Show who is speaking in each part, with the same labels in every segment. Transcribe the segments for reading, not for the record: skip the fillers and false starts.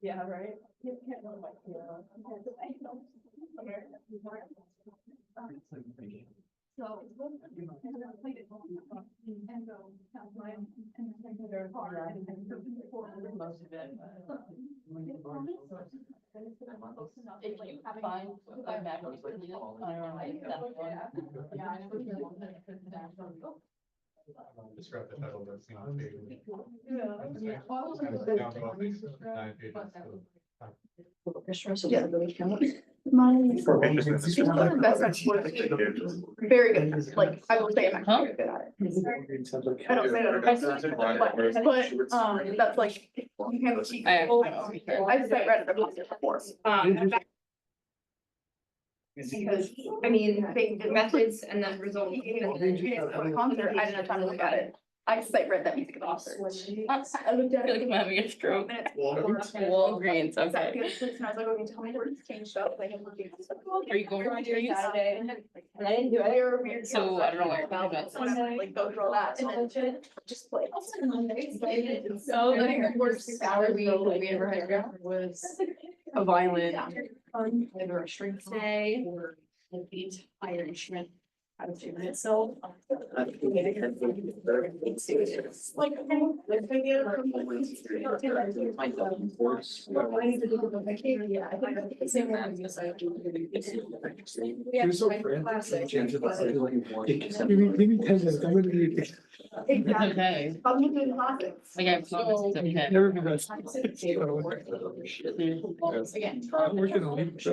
Speaker 1: Yeah, right. So. Most of it. If you find a back,
Speaker 2: Describe the title of that scene.
Speaker 3: Yeah. Very good. Like, I will say I'm actually very good at it. I don't say that. But that's like, you can see. I've read it before. Because, I mean, they did methods and then results. And then concert, I didn't have time to look at it. I sight read that music concert. I looked at it.
Speaker 1: I feel like I'm having a stroke. Walgreens, okay.
Speaker 3: And I was like, okay, tell me where it's changed up. Like, I'm looking.
Speaker 1: Are you going to Walgreens?
Speaker 3: Saturday. And I didn't do it.
Speaker 1: So I don't know where about that.
Speaker 3: Like, go through all that. And then just play.
Speaker 1: So I think the worst hour we ever had was a violin, either a string stay or an entire instrument out of tune itself.
Speaker 4: You're so frantic. Give me 10 minutes. I'm gonna need.
Speaker 1: Okay.
Speaker 3: I'm looking at classics.
Speaker 1: Like I've so
Speaker 4: Never been rest.
Speaker 1: again.
Speaker 4: I'm working on it.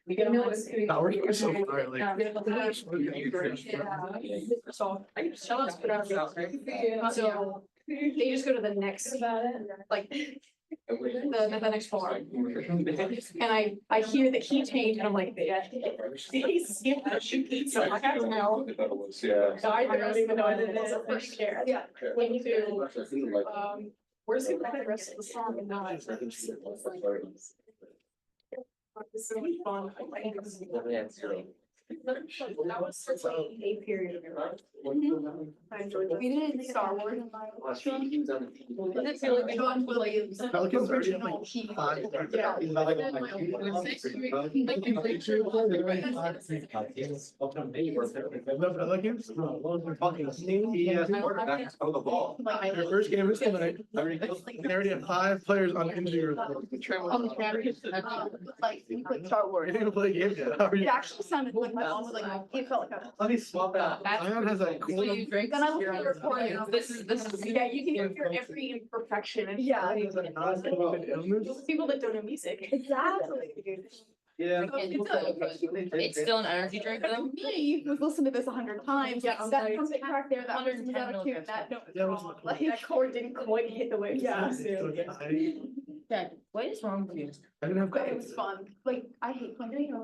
Speaker 1: We can know it's.
Speaker 4: Not working so far, like.
Speaker 1: So I can tell us, put out. So they just go to the next, like, the next floor. And I hear the key change and I'm like, yeah. So like, I don't know. So I don't even know what it is. I'm pretty scared. Yeah. When you do, where's the rest of the song and now it's. It's so much fun. That was such a period of your life. I enjoyed it. We did Star Wars in my last film. Did it feel like John Williams?
Speaker 4: Pelicans are
Speaker 3: Original.
Speaker 4: Yeah. Pelicans? Their first game is tonight. They already have 5 players on the injury report.
Speaker 3: Like, we put Star Wars.
Speaker 4: They didn't play a game yet. How are
Speaker 3: It
Speaker 4: you?
Speaker 3: actually sounded like my mom was like, it felt like
Speaker 4: Let me swap out. Ion has a cool.
Speaker 3: Then I looked at the recording.
Speaker 1: This is.
Speaker 3: Yeah, you can hear every imperfection and yeah.
Speaker 4: Illness.
Speaker 3: People that don't know music. Exactly.
Speaker 4: Yeah.
Speaker 1: It's still an energy drink though.
Speaker 3: Me was listening to this 100 times.
Speaker 1: Yeah,
Speaker 3: That
Speaker 1: like,
Speaker 3: trumpet crack there, that was
Speaker 1: 110
Speaker 3: out of tune,
Speaker 1: milligrams.
Speaker 3: that note was
Speaker 4: Yeah, what's
Speaker 3: wrong.
Speaker 4: the-
Speaker 3: Like, that chord didn't quite hit the way it was supposed to.
Speaker 1: Dad, what is wrong with you?
Speaker 4: I didn't have.
Speaker 3: But it was fun. Like, I hate playing.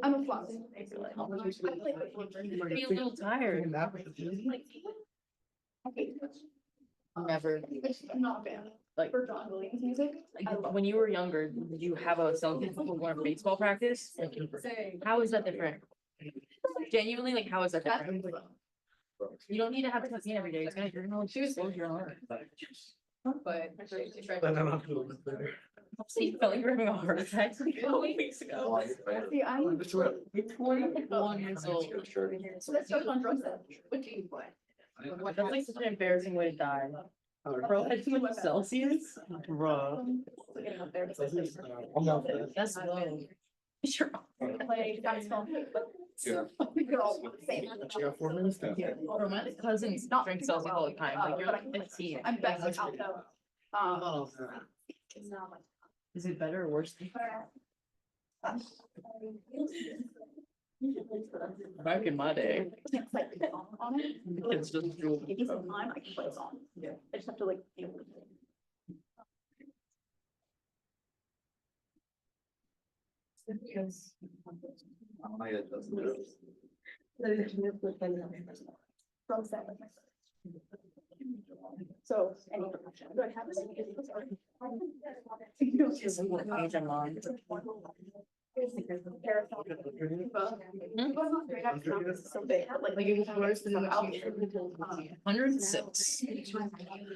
Speaker 3: I'm a flop. I play
Speaker 1: I feel a little tired. Never.
Speaker 3: I'm not a fan.
Speaker 1: Like-
Speaker 3: For John Williams music.
Speaker 1: Like, when you were younger, did you have a cell phone going to baseball practice? How is that different? Genuinely, like, how is that different? You don't need to have a caffeine every day. It's gonna, you're gonna slow your heart. But. See, you felt like you were having a heart attack like a couple weeks ago.
Speaker 3: See, I'm.
Speaker 1: 21 years old.
Speaker 3: So let's talk on drugs then. What do you play?
Speaker 1: That's like such an embarrassing way to die. Bro, had too much Celsius? Bro.
Speaker 3: Getting up there.
Speaker 1: That's low. Sure.
Speaker 3: Play saxophone. You're all the same.
Speaker 4: You got 4 minutes?
Speaker 1: Bro, my cousins drink Celsius all the time. Like, you're like 15.
Speaker 3: I'm best at alto.
Speaker 4: Oh,
Speaker 1: Is it better or worse? Back in my day,
Speaker 3: Can't like fit on it.
Speaker 1: it's just.
Speaker 3: If he's on, I can put it on.
Speaker 1: Yeah.
Speaker 3: I just have to like. From set with myself. So, any. Do I have this?
Speaker 1: Page I'm on.
Speaker 3: So they have like it was worse than the album.
Speaker 1: 106.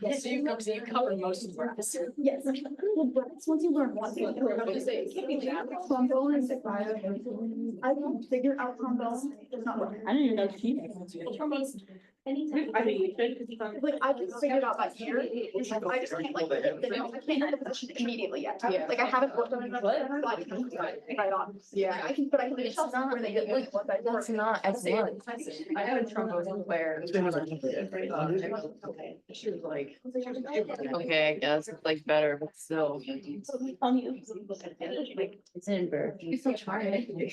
Speaker 3: Yes,
Speaker 1: So you cover most of the rest.
Speaker 3: yes. Well, but it's once you learn one thing, you're gonna say, it can't be that. Trombone is like, I can figure out trombone, it's not working.
Speaker 1: I didn't even know she.
Speaker 3: Trombone's anytime. I mean, like, I can figure it out by ear, it's like, I just can't like, I can't hit the position immediately yet.
Speaker 1: Yeah.
Speaker 3: Like, I haven't worked on it. But I can right on.
Speaker 1: Yeah.
Speaker 3: I can, but I can
Speaker 1: It's
Speaker 3: tell
Speaker 1: not
Speaker 3: where they get like, what I.
Speaker 1: That's not excellent. I have a trombone player. She was like, okay, I guess it's like better, but still. It's in Berkeley. You're so charming.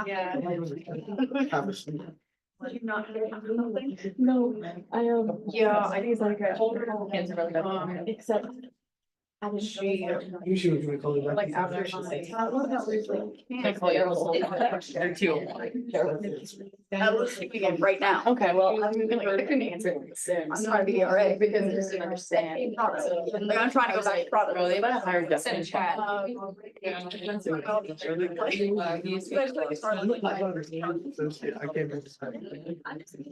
Speaker 3: Yeah.
Speaker 5: No, I
Speaker 3: Yeah, I think it's like a.
Speaker 1: Hands are really bad.
Speaker 5: except.
Speaker 3: She.
Speaker 4: Usually when we call it.
Speaker 3: Like after she said.
Speaker 1: I call you. They're two.
Speaker 3: I was thinking it right now.
Speaker 1: Okay, well,
Speaker 3: I couldn't answer. I'm trying to be RA because I just didn't understand. Like, I'm trying to go back to product.
Speaker 1: Bro, they better hire Justin.
Speaker 3: Send a chat.
Speaker 4: I can't.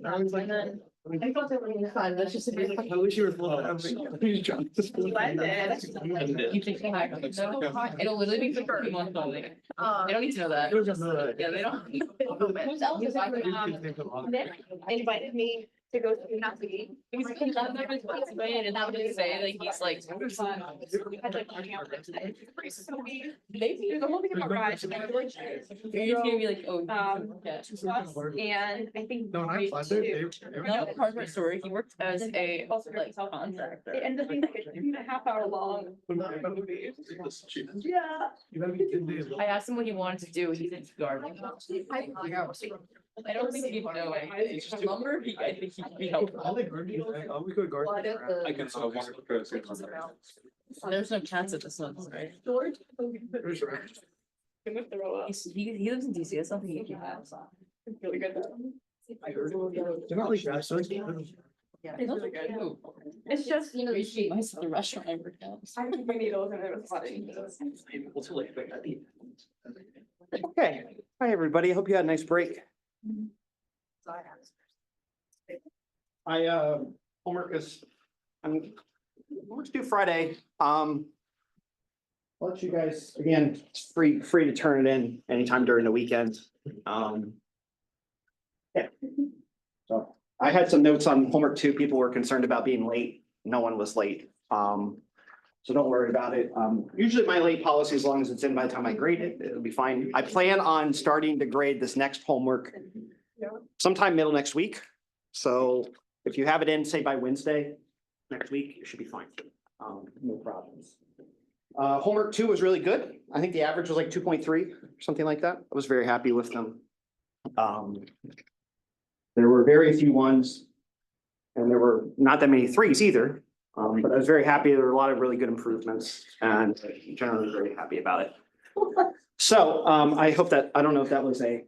Speaker 4: I was like,
Speaker 3: I thought they were gonna find, that's just a bit.
Speaker 4: I wish you were full. I was like, please drop this.
Speaker 1: You think they hire? No, it'll literally be for 3 months only. They don't need to know that. Yeah, they don't.
Speaker 3: Nick invited me to go to Nazi.
Speaker 1: Because he doesn't have his resume and that would say like he's like.
Speaker 3: Maybe the whole thing about rides.
Speaker 1: You're just gonna be like, oh. Yeah.
Speaker 3: And I think.
Speaker 4: No, I'm fine. They-
Speaker 1: No, hardware store, he worked as a like contractor.
Speaker 3: It ended up being like a 2.5 hour long. Yeah.
Speaker 4: You gotta be good days.
Speaker 1: I asked him what he wanted to do, he said gardening. I don't think he'd know anything. For lumber, I think he'd be helpful.
Speaker 4: I like gardening. I always go gardening.
Speaker 2: I can solve one because.
Speaker 1: There's no cats at this one, right?
Speaker 4: There's right.
Speaker 1: He lives in DC, that's something he can have.
Speaker 3: Really good.
Speaker 4: They're not like that, so it's.
Speaker 1: Yeah, it's really good.
Speaker 3: It's just, you know,
Speaker 1: The restaurant I worked at.
Speaker 3: I took my needles and it was funny.
Speaker 6: Okay, hi, everybody. Hope you had a nice break. Homework is, homework's due Friday. I'll let you guys, again, it's free to turn it in anytime during the weekend. Yeah. So I had some notes on homework 2. People were concerned about being late. No one was late. So don't worry about it. Usually my late policy, as long as it's in by the time I grade it, it'll be fine. I plan on starting to grade this next homework sometime middle next week. So if you have it in, say by Wednesday next week, it should be fine. No problems. Homework 2 was really good. I think the average was like 2.3, something like that. I was very happy with them. There were very few ones, and there were not that many 3s either. But I was very happy. There were a lot of really good improvements, and generally very happy about it. So I hope that, I don't know if that was a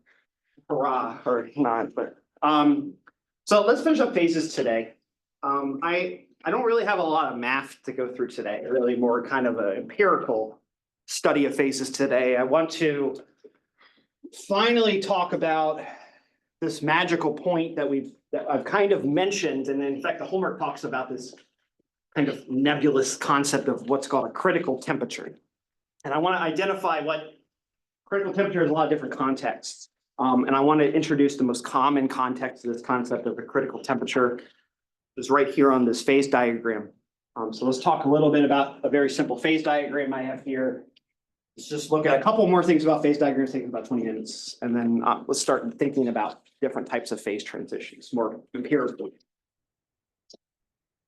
Speaker 6: hurrah or not, but so let's finish up phases today. I don't really have a lot of math to go through today, really more kind of an empirical study of phases today. I want to finally talk about this magical point that I've kind of mentioned, and in fact, the homework talks about this kind of nebulous concept of what's called a critical temperature. And I want to identify what critical temperature is, a lot of different contexts. And I want to introduce the most common context of this concept of a critical temperature is right here on this phase diagram. So let's talk a little bit about a very simple phase diagram I have here. Let's just look at a couple more things about phase diagrams, taking about 20 minutes. And then let's start thinking about different types of phase transitions, more empirically.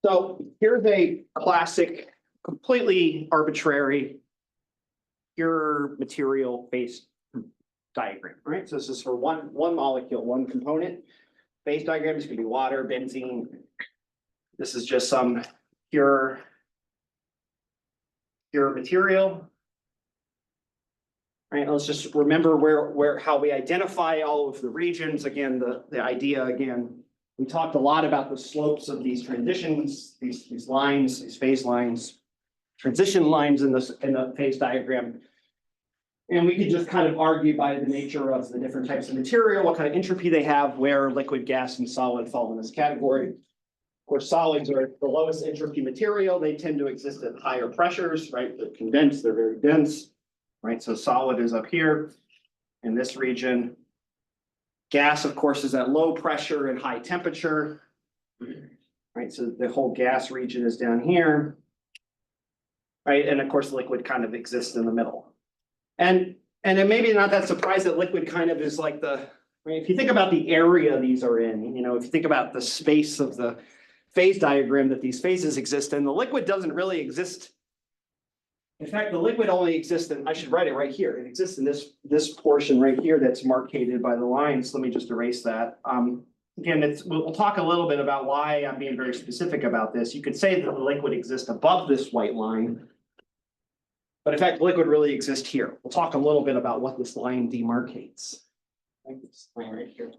Speaker 6: So here's a classic, completely arbitrary, pure material phase diagram, right? So this is for one molecule, one component. Phase diagrams could be water, benzene. This is just some pure material. Right, let's just remember how we identify all of the regions. Again, the idea again, we talked a lot about the slopes of these transitions, these lines, these phase lines, transition lines in the phase diagram. And we could just kind of argue by the nature of the different types of material, what kind of entropy they have, where liquid, gas, and solid fall in this category. Of course, solids are the lowest entropy material. They tend to exist at higher pressures, right? They're condensed, they're very dense, right? So solid is up here in this region. Gas, of course, is at low pressure and high temperature, right? So the whole gas region is down here, right? And of course, liquid kind of exists in the middle. And it may be not that surprised that liquid kind of is like the, right? If you think about the area these are in, if you think about the space of the phase diagram that these phases exist in, the liquid doesn't really exist. In fact, the liquid only exists in, I should write it right here. It exists in this portion right here that's marked by the lines. Let me just erase that. Again, we'll talk a little bit about why I'm being very specific about this. You could say that the liquid exists above this white line. But in fact, liquid really exists here. We'll talk a little bit about what this line demarcates. Like this line right here.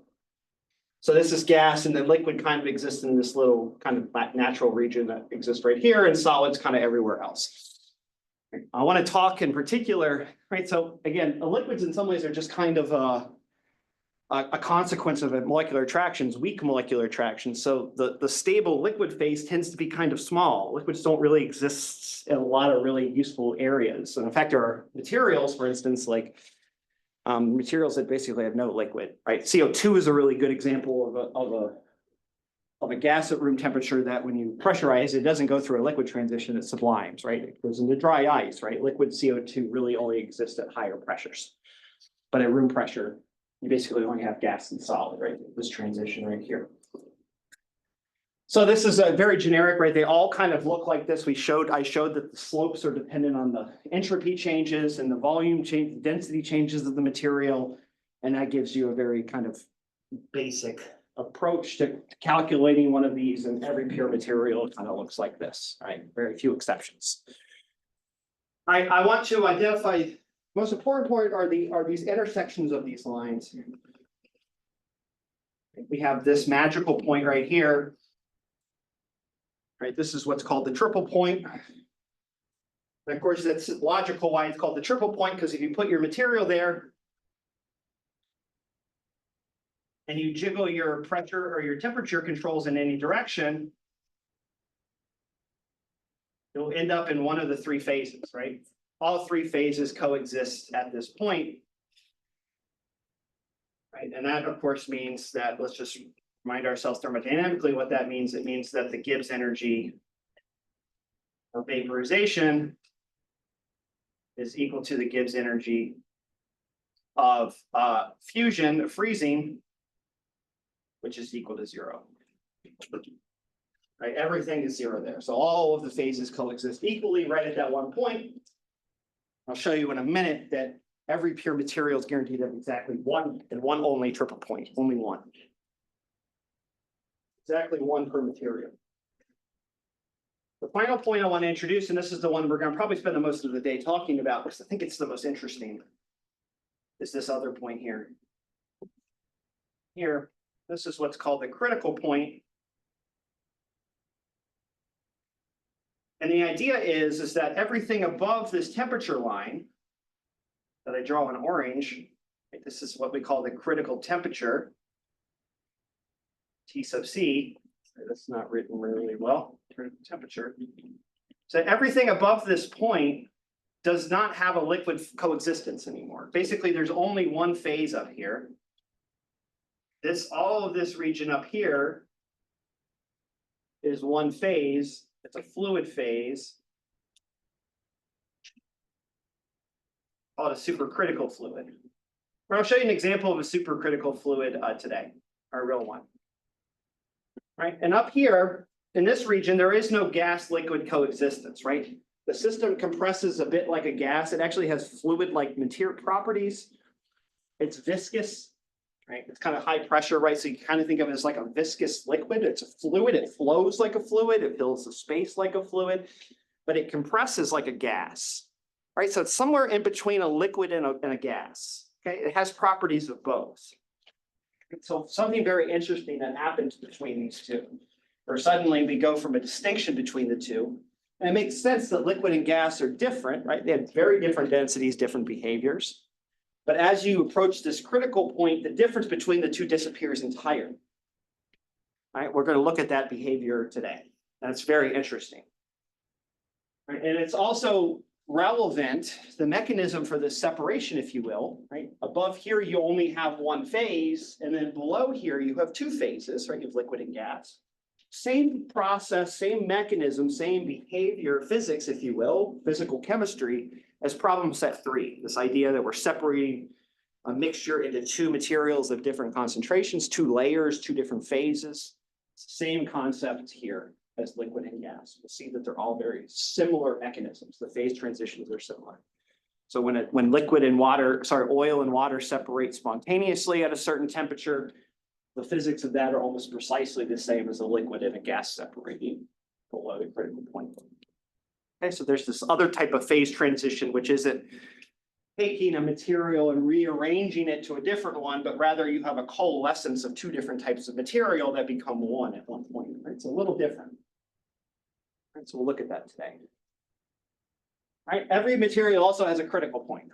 Speaker 6: So this is gas, and then liquid kind of exists in this little kind of natural region that exists right here, and solids kind of everywhere else. I want to talk in particular, right? So again, the liquids in some ways are just kind of a consequence of molecular attractions, weak molecular attractions. So the stable liquid phase tends to be kind of small. Liquids don't really exist in a lot of really useful areas. And in fact, there are materials, for instance, like materials that basically have no liquid, right? CO2 is a really good example of a gas at room temperature that when you pressurize, it doesn't go through a liquid transition, it sublimes, right? It goes into dry ice, right? Liquid CO2 really only exists at higher pressures. But at room pressure, you basically only have gas and solid, right? This transition right here. So this is a very generic, right? They all kind of look like this. I showed that the slopes are dependent on the entropy changes and the volume change, density changes of the material. And that gives you a very kind of basic approach to calculating one of these, and every pure material kind of looks like this, right? Very few exceptions. I want to identify, most important point are these intersections of these lines. We have this magical point right here. Right, this is what's called the triple point. And of course, that's logical why it's called the triple point, because if you put your material there and you jiggle your pressure or your temperature controls in any direction, you'll end up in one of the three phases, right? All three phases coexist at this point. Right, and that of course means that, let's just remind ourselves thermodynamically what that means. It means that the Gibbs energy of vaporization is equal to the Gibbs energy of fusion, freezing, which is equal to 0. Right, everything is 0 there. So all of the phases coexist equally right at that one point. I'll show you in a minute that every pure material is guaranteed to have exactly one and one only triple point, only one. Exactly one per material. The final point I want to introduce, and this is the one we're going to probably spend the most of the day talking about, because I think it's the most interesting, is this other point here. Here, this is what's called the critical point. And the idea is that everything above this temperature line that I draw in orange, right, this is what we call the critical temperature. T sub C, that's not written really well, temperature. So everything above this point does not have a liquid coexistence anymore. Basically, there's only one phase up here. All of this region up here is one phase. It's a fluid phase called a supercritical fluid. I'll show you an example of a supercritical fluid today, our real one. Right, and up here in this region, there is no gas liquid coexistence, right? The system compresses a bit like a gas. It actually has fluid-like material properties. It's viscous, right? It's kind of high pressure, right? So you kind of think of it as like a viscous liquid. It's a fluid. It flows like a fluid. It fills the space like a fluid, but it compresses like a gas, right? So it's somewhere in between a liquid and a gas. Okay, it has properties of both. So something very interesting that happens between these two, or suddenly we go from a distinction between the two. And it makes sense that liquid and gas are different, right? They have very different densities, different behaviors. But as you approach this critical point, the difference between the two disappears entirely. All right, we're going to look at that behavior today. That's very interesting. Right, and it's also relevant, the mechanism for this separation, if you will, right? Above here, you only have one phase, and then below here, you have two phases, right? You have liquid and gas. Same process, same mechanism, same behavior, physics, if you will, physical chemistry, as problem set 3. This idea that we're separating a mixture into two materials of different concentrations, two layers, two different phases. Same concept here as liquid and gas. We'll see that they're all very similar mechanisms. The phase transitions are similar. So when liquid and water, oil and water separate spontaneously at a certain temperature, the physics of that are almost precisely the same as a liquid and a gas separating below the critical point. Okay, so there's this other type of phase transition, which isn't taking a material and rearranging it to a different one, but rather you have a coalescence of two different types of material that become one at one point. Right? It's a little different. Right, so we'll look at that today. All right, every material also has a critical point.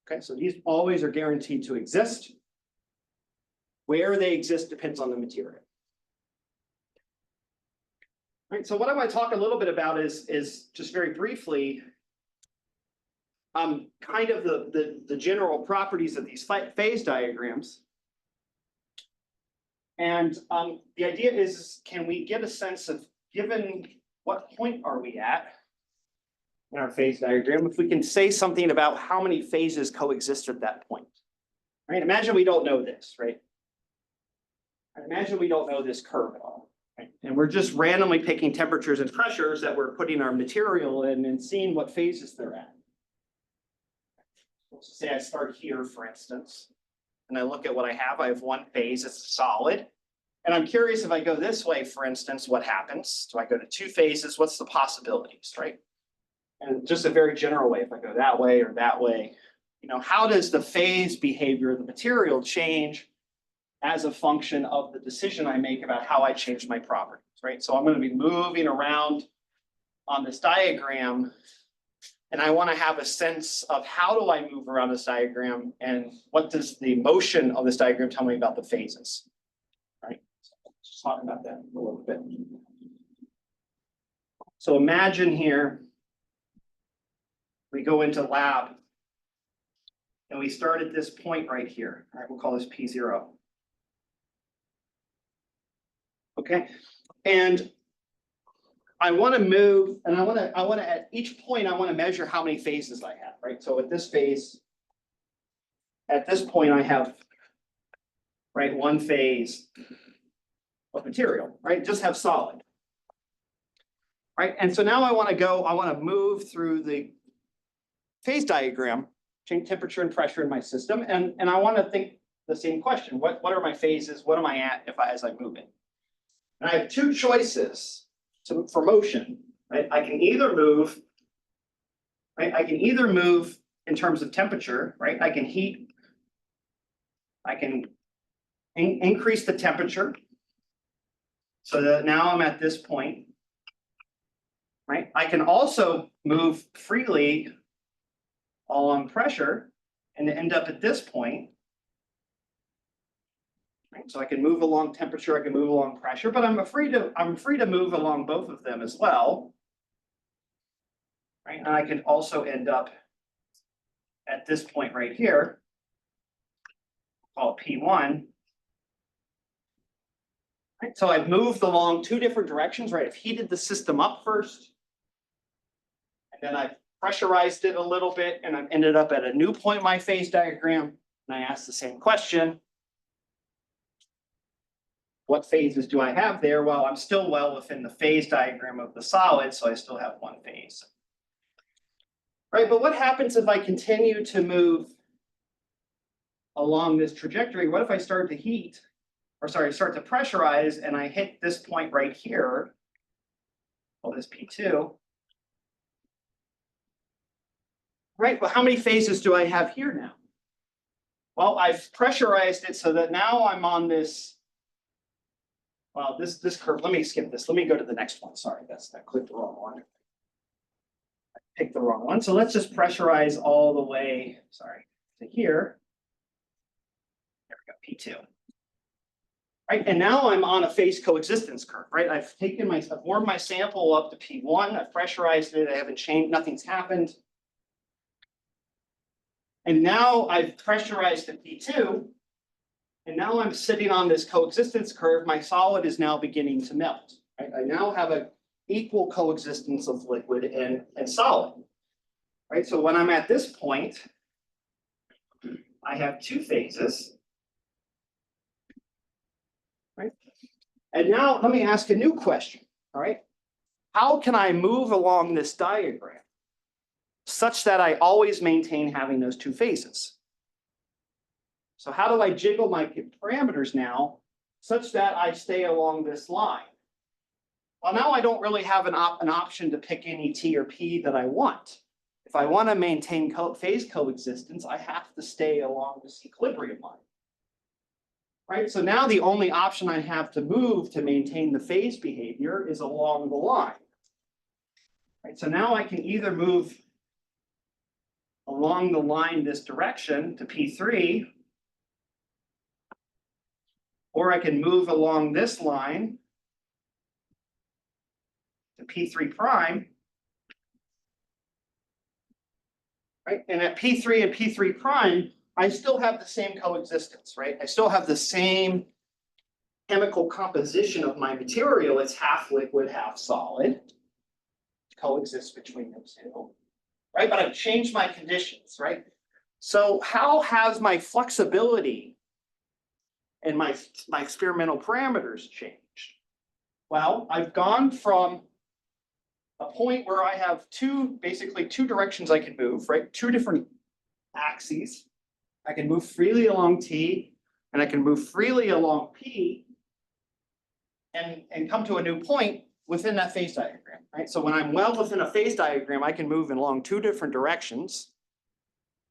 Speaker 6: Okay, so these always are guaranteed to exist. Where they exist depends on the material. All right, so what I want to talk a little bit about is just very briefly, kind of the general properties of these phase diagrams. And the idea is, can we get a sense of, given what point are we at in our phase diagram, if we can say something about how many phases coexist at that point. Right? Imagine we don't know this, right? Imagine we don't know this curve at all. Right? And we're just randomly picking temperatures and pressures that we're putting our material in and seeing what phases they're at. Let's say I start here, for instance, and I look at what I have. I have one phase, it's solid. And I'm curious, if I go this way, for instance, what happens? Do I go to two phases? What's the possibilities, right? And just a very general way, if I go that way or that way, you know, how does the phase behavior of the material change as a function of the decision I make about how I change my properties, right? So I'm going to be moving around on this diagram, and I want to have a sense of how do I move around this diagram, and what does the motion of this diagram tell me about the phases, right? So let's just talk about that a little bit. So imagine here, we go into lab, and we start at this point right here. All right, we'll call this P0. Okay, and I want to move, and I want to at each point I want to measure how many phases I have, right? So at this phase, at this point I have, right, one phase of material, right? Just have solid, right? And so now I want to move through the phase diagram, change temperature and pressure in my system, and I want to think the same question: what are my phases? What am I at as I move in? And I have two choices for motion, right? I can either move, right? I can either move in terms of temperature, right? I can heat, I can increase the temperature so that now I'm at this point, right? I can also move freely along pressure and end up at this point. So I can move along temperature, I can move along pressure, but I'm free to move along both of them as well. Right? And I can also end up at this point right here, called P1. Right? So I've moved along two different directions, right? I've heated the system up first, and then I've pressurized it a little bit, and I've ended up at a new point in my phase diagram, and I ask the same question. What phases do I have there? Well, I'm still well within the phase diagram of the solid, so I still have one phase. Right, but what happens if I continue to move along this trajectory, what if I start to heat, or sorry, start to pressurize and I hit this point right here? Well, this P2. Right, well, how many phases do I have here now? Well, I've pressurized it so that now I'm on this. Well, this curve, let me skip this. Let me go to the next one. Sorry, I clicked the wrong one. I picked the wrong one. So let's just pressurize all the way, sorry, to here. There we go, P2. Right, and now I'm on a phase coexistence curve, right? I've warmed my sample up to P1, I've pressurized it, I haven't changed, nothing's happened. And now I've pressurized the P2, and now I'm sitting on this coexistence curve. My solid is now beginning to melt. Right? I now have an equal coexistence of liquid and solid. Right? So when I'm at this point, I have two phases. Right? And now let me ask a new question. All right. How can I move along this diagram such that I always maintain having those two phases? So how do I jiggle my parameters now such that I stay along this line? Well, now I don't really have an option to pick any T or P that I want. If I want to maintain phase coexistence, I have to stay along this equilibrium line. Right? So now the only option I have to move to maintain the phase behavior is along the line. Right? So now I can either move along the line this direction to P3, or I can move along this line to P3 prime. Right? And at P3 and P3 prime, I still have the same coexistence, right? I still have the same chemical composition of my material. It's half liquid, half solid. It coexists between those two. Right? But I've changed my conditions, right? So how has my flexibility and my experimental parameters changed? Well, I've gone from a point where I have basically two directions I can move, right? Two different axes. I can move freely along T, and I can move freely along P, and come to a new point within that phase diagram, right? So when I'm well within a phase diagram, I can move along two different directions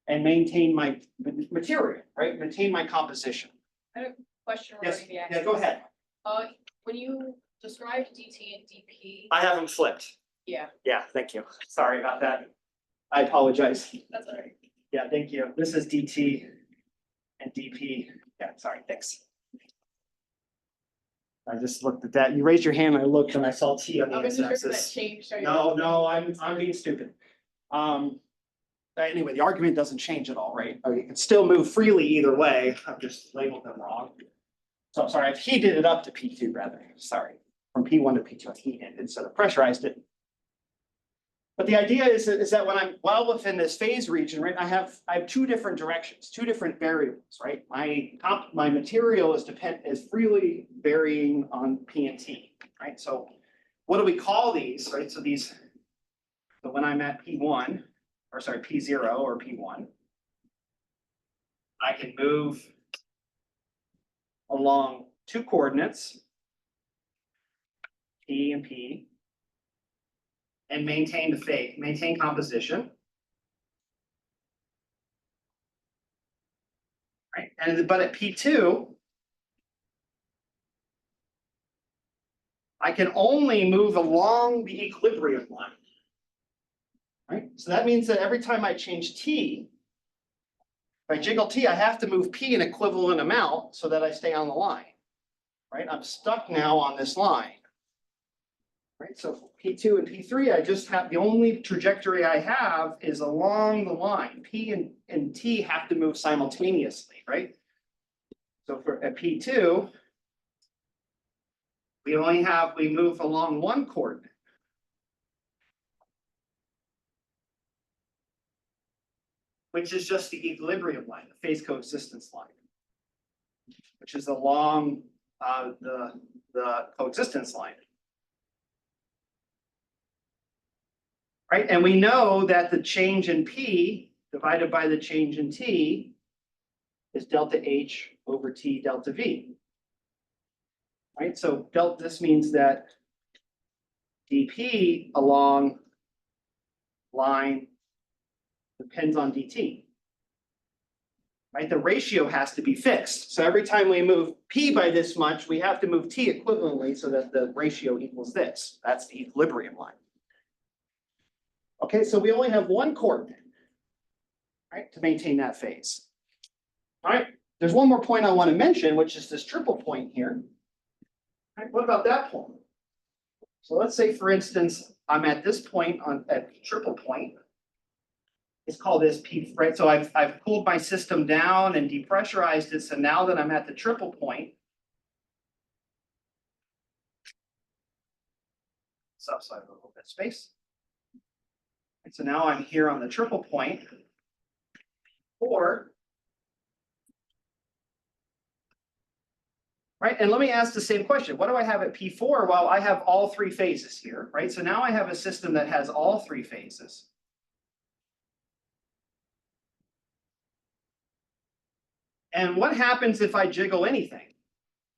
Speaker 6: and maintain my material, right? Maintain my composition.
Speaker 3: I have a question
Speaker 6: Yes,
Speaker 3: regarding the
Speaker 6: yeah,
Speaker 3: axis.
Speaker 6: go ahead.
Speaker 3: When you described DT and DP.
Speaker 6: I have them flipped.
Speaker 3: Yeah,
Speaker 6: Yeah, thank you. Sorry about that. I apologize.
Speaker 3: that's all right.
Speaker 6: Yeah, thank you. This is DT and DP. Yeah, sorry, thanks. I just looked at that. You raised your hand, I looked and I saw T on the
Speaker 3: I wasn't sure if that
Speaker 6: x-axis.
Speaker 3: changed. So
Speaker 6: No, I'm being stupid. Anyway, the argument doesn't change at all, right? You can still move freely either way. I've just labeled them wrong. So I'm sorry, I've heated it up to P2 rather. Sorry. From P1 to P2, I've heated it instead of pressurized it. But the idea is that when I'm well within this phase region, right, I have two different directions, two different variables, right? My material is freely varying on P and T, right? So what do we call these, right? So when I'm at P1, or sorry, P0 or P1, I can move along two coordinates, P and P, and maintain composition. Right, but at P2, I can only move along the equilibrium line. Right, so that means that every time I change T, if I jiggle T, I have to move P an equivalent amount so that I stay on the line. Right, I'm stuck now on this line. Right, so P2 and P3, I just have the only trajectory I have is along the line. P and T have to move simultaneously, right? So at P2, we move along one coordinate. Which is just the equilibrium line, the phase coexistence line, which is along the coexistence line. Right, and we know that the change in P divided by the change in T is delta H over T delta V. Right, so delta, this means that dP along line depends on dt. Right, the ratio has to be fixed. So every time we move P by this much, we have to move T equivalently so that the ratio equals this. That's the equilibrium line. Okay, so we only have one coordinate, right, to maintain that phase. All right, there's one more point I want to mention, which is this triple point here. All right, what about that point? So let's say, for instance, I'm at this point at triple point. Let's call this P, right? So I've cooled my system down and depressurized it. So now that I'm at the triple point, subside a little bit of space. And so now I'm here on the triple point, or right? And let me ask the same question. What do I have at P4? Well, I have all three phases here, right? So now I have a system that has all three phases. And what happens if I jiggle anything?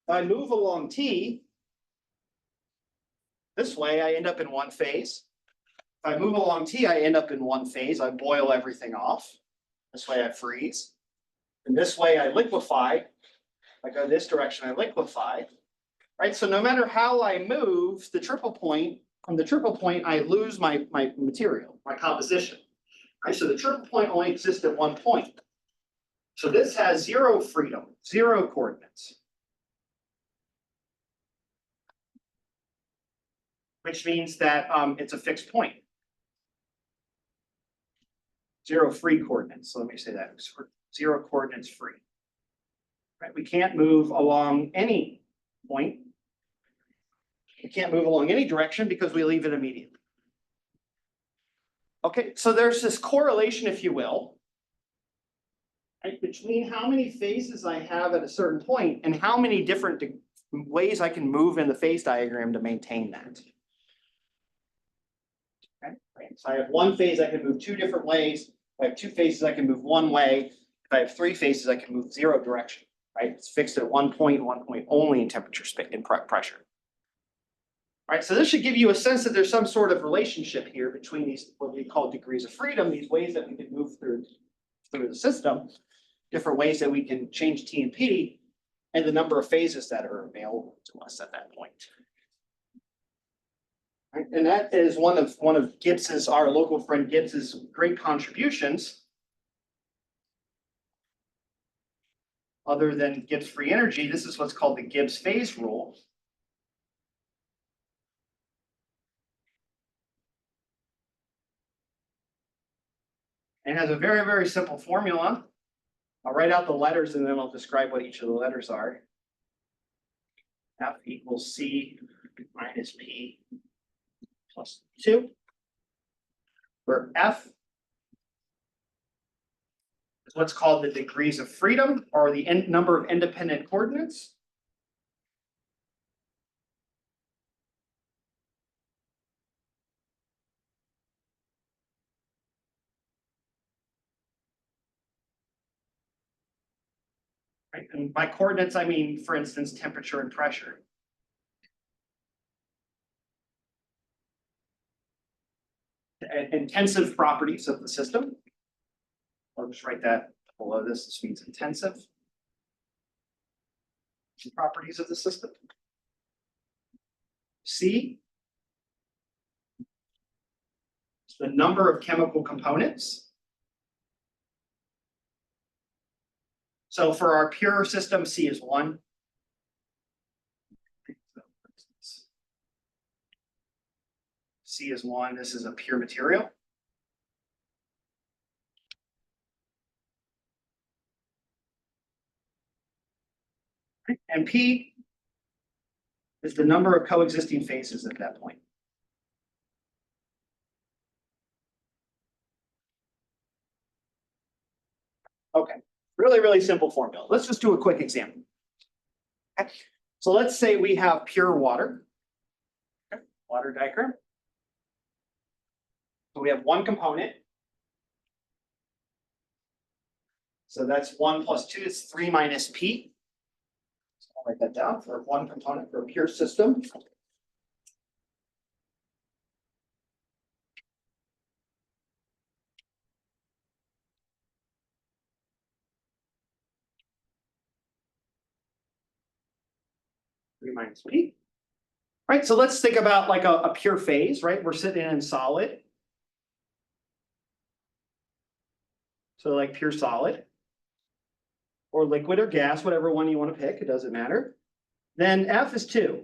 Speaker 6: If I move along T, this way I end up in one phase. If I move along T, I end up in one phase. I boil everything off. This way I freeze. And this way I liquefy. If I go this direction, I liquefy. Right? So no matter how I move the triple point, from the triple point, I lose my material, my composition. Right? So the triple point only exists at one point. So this has zero freedom, zero coordinates. Which means that it's a fixed point. Zero free coordinates. So let me say that. Zero coordinates free. Right? We can't move along any point. We can't move along any direction because we leave it immediately. Okay, so there's this correlation, if you will, right, between how many phases I have at a certain point and how many different ways I can move in the phase diagram to maintain that. Okay, right. So I have one phase I can move two different ways. If I have two phases I can move one way. If I have three phases I can move zero direction. Right, it's fixed at one point only in temperature, and pressure. All right, so this should give you a sense that there's some sort of relationship here between these, what we call degrees of freedom, these ways that we can move through the system, different ways that we can change T and P, and the number of phases that are available to us at that point. Right, and that is one of Gibbs's, our local friend Gibbs's great contributions. Other than Gibbs free energy, this is what's called the Gibbs phase rule. It has a very, very simple formula. I'll write out the letters and then I'll describe what each of the letters are. F equals C minus P plus 2. Where F is what's called the degrees of freedom, or the number of independent coordinates. Right? And by coordinates, I mean, for instance, temperature and pressure. And intensive properties of the system. I'll just write that below this. This means intensive properties of the system. C is the number of chemical components. So for our pure system, C is 1. C is 1. This is a pure material. And P is the number of coexisting phases at that point. Okay, really, really simple formula. Let's just do a quick example. Okay. So let's say we have pure water. Okay. Water diagram. So we have one component. So that's 1 plus 2 is 3 minus P. So I'll write that down for one component for a pure system. Three minus P. Right, so let's think about like a pure phase, right? We're sitting in solid. So like pure solid. Or liquid or gas, whatever one you want to pick, it doesn't matter. Then F is 2.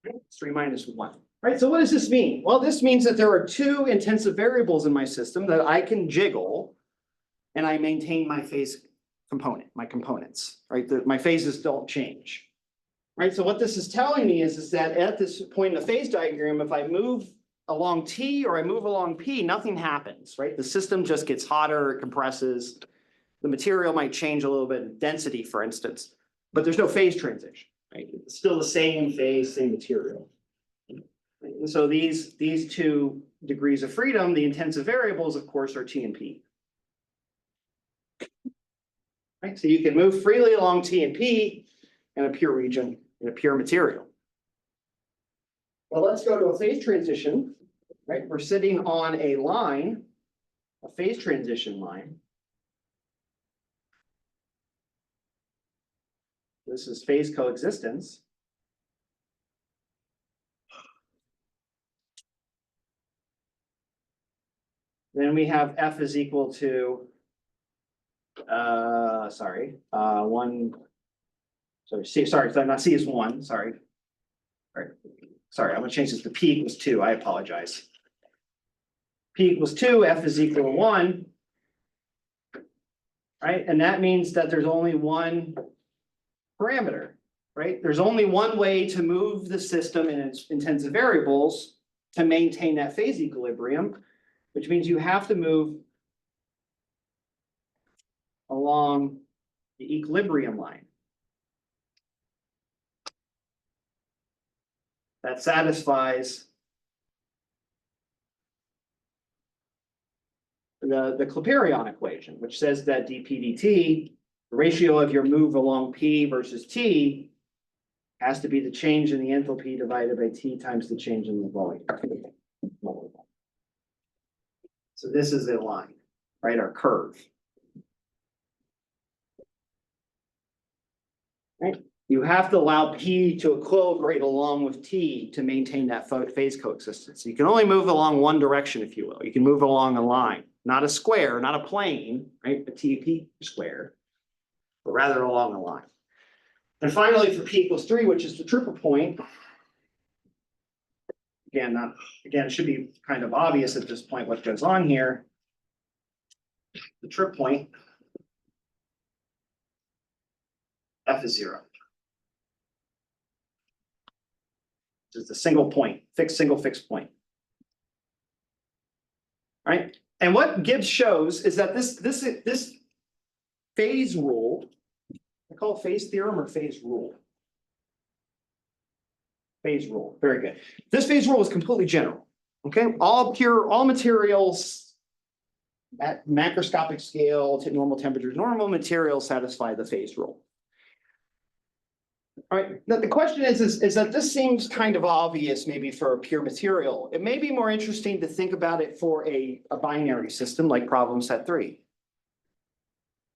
Speaker 6: It's 3 minus 1. Right, so what does this mean? Well, this means that there are 2 intensive variables in my system that I can jiggle and I maintain my phase component, my components, right? My phases don't change. Right, so what this is telling me is that at this point in the phase diagram, if I move along T or I move along P, nothing happens, right? The system just gets hotter, it compresses. The material might change a little bit in density, for instance, but there's no phase transition, right? It's still the same phase, same material. And so these 2 degrees of freedom, the intensive variables, of course, are T and P. Right, so you can move freely along T and P in a pure region, in a pure material. Well, let's go to a phase transition, right? We're sitting on a line, a phase transition line. This is phase coexistence. Then we have F is equal to, one, not C is 1, sorry. All right, sorry, I'm gonna change this to P equals 2, I apologize. P equals 2, F is equal to 1. Right, and that means that there's only one parameter, right? There's only one way to move the system in its intensive variables to maintain that phase equilibrium, which means you have to move along the equilibrium line. That satisfies the Clapeyron equation, which says that dP dt, the ratio of your move along P versus T, has to be the change in the enthalpy divided by T times the change in the volume. So this is a line, right? Our curve. Right? You have to allow P to equilibrate along with T to maintain that phase coexistence. You can only move along one direction, if you will. You can move along a line, not a square, not a plane, right? A TP square, but rather along a line. And finally, for P equals 3, which is the triple point, again, it should be kind of obvious at this point what goes on here. The trip point, F is 0. It's a single point, single fixed point. Right? And what Gibbs shows is that this phase rule, I call it phase theorem or phase rule. Phase rule, very good. This phase rule is completely general. Okay, all materials at macroscopic scale to normal temperatures, normal materials satisfy the phase rule. All right, now the question is that this seems kind of obvious maybe for a pure material. It may be more interesting to think about it for a binary system like problem set 3.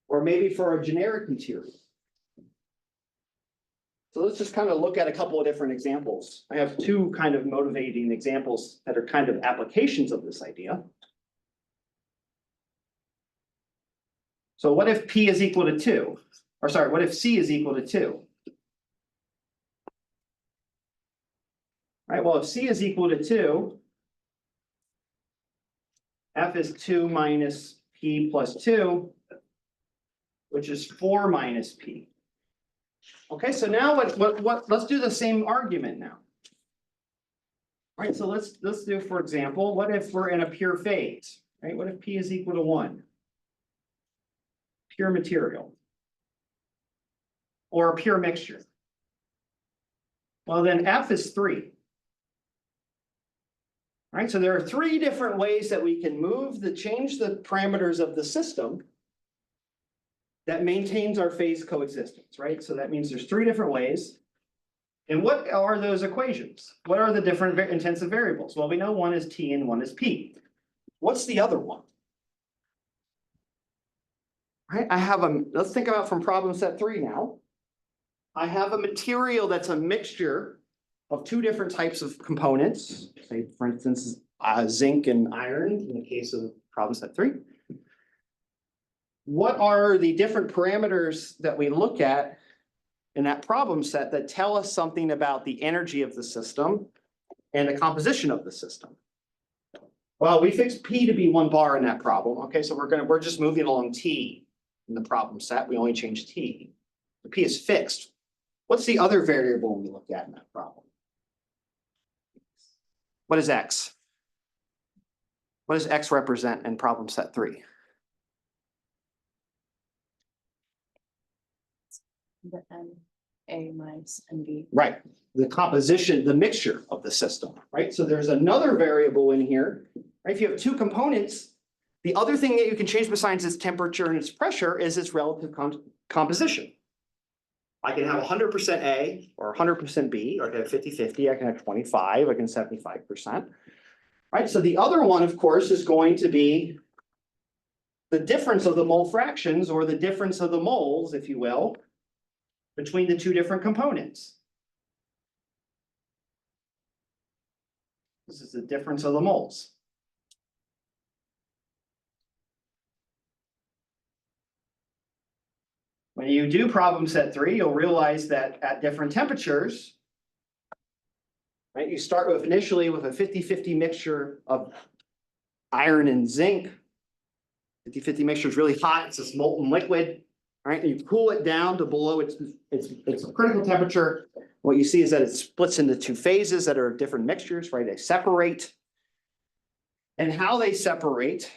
Speaker 6: Or maybe for a generic material. So let's just kind of look at a couple of different examples. I have 2 kind of motivating examples that are kind of applications of this idea. So what if P is equal to 2? Or sorry, what if C is equal to 2? All right, well, if C is equal to 2, F is 2 minus P plus 2, which is 4 minus P. Okay, so now let's do the same argument now. All right, so let's do, for example, what if we're in a pure phase, right? What if P is equal to 1? Pure material. Or a pure mixture. Well, then F is 3. Right, so there are three different ways that we can change the parameters of the system that maintains our phase coexistence, right? So that means there's three different ways. And what are those equations? What are the different intensive variables? Well, we know one is T and one is P. What's the other one? Right, let's think about from problem set 3 now. I have a material that's a mixture of two different types of components, say for instance, zinc and iron in the case of problem set 3. What are the different parameters that we look at in that problem set that tell us something about the energy of the system and the composition of the system? Well, we fixed P to be 1 bar in that problem. Okay, so we're just moving along T in the problem set. We only change T. The P is fixed. What's the other variable we look at in that problem? What is X? What does X represent in problem set 3?
Speaker 1: The N, A minus NB.
Speaker 6: Right, the composition, the mixture of the system, right? So there's another variable in here, right? If you have two components, the other thing that you can change besides its temperature and its pressure is its relative composition. I can have 100% A or 100% B, or I can have 50-50, I can have 25, I can 75%. Right, so the other one, of course, is going to be the difference of the mole fractions, or the difference of the moles, if you will, between the two different components. This is the difference of the moles. When you do problem set 3, you'll realize that at different temperatures, right, you start with initially with a 50-50 mixture of iron and zinc. 50-50 mixture is really hot, it's this molten liquid, right? And you cool it down to below its critical temperature. What you see is that it splits into two phases that are different mixtures, right? They separate. And how they separate,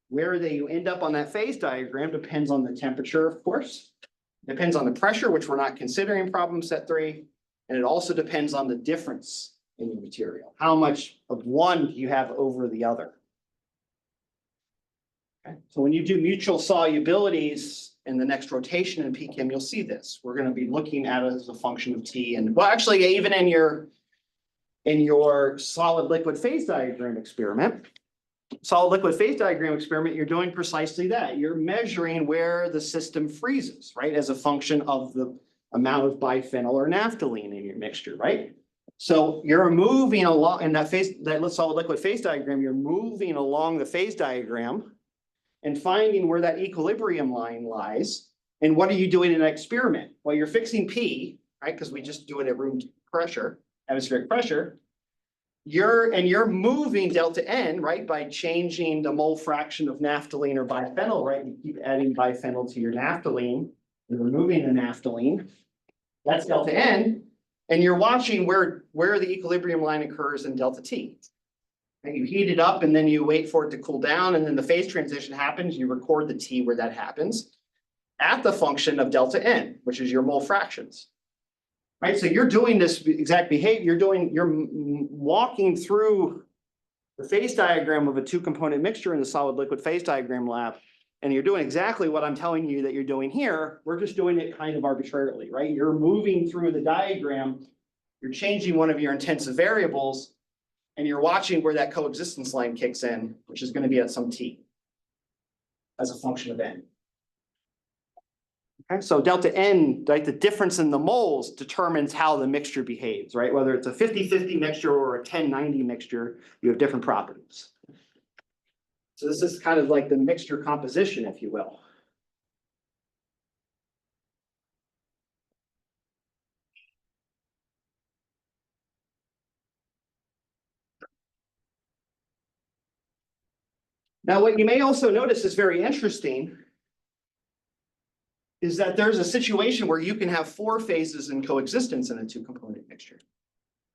Speaker 6: where you end up on that phase diagram depends on the temperature, of course. Depends on the pressure, which we're not considering in problem set 3. And it also depends on the difference in the material. How much of one do you have over the other? Okay. So when you do mutual solubilities in the next rotation in PChem, you'll see this. We're going to be looking at it as a function of T. And well, actually, even in your solid liquid phase diagram experiment, you're doing precisely that. You're measuring where the system freezes, right? As a function of the amount of biphenyl or naphthalene in your mixture, right? So you're moving along in that solid liquid phase diagram, you're moving along the phase diagram and finding where that equilibrium line lies. And what are you doing in an experiment? Well, you're fixing P, right? Because we just do it at room pressure, atmospheric pressure. You're moving delta N, right, by changing the mole fraction of naphthalene or biphenyl, right? You keep adding biphenyl to your naphthalene and removing the naphthalene. That's delta N. And you're watching where the equilibrium line occurs in delta T. And you heat it up and then you wait for it to cool down, and then the phase transition happens. You record the T where that happens at the function of delta N, which is your mole fractions. Right, so you're doing this exact behavior. You're walking through the phase diagram of a two-component mixture in the solid liquid phase diagram lab, and you're doing exactly what I'm telling you that you're doing here. We're just doing it kind of arbitrarily, right? You're moving through the diagram, you're changing one of your intensive variables, and you're watching where that coexistence line kicks in, which is going to be at some T as a function of N. Okay, so delta N, like the difference in the moles determines how the mixture behaves, right? Whether it's a 50-50 mixture or a 10-90 mixture, you have different properties. So this is kind of like the mixture composition, if you will. Now, what you may also notice is very interesting is that there's a situation where you can have 4 phases in coexistence in a two-component mixture,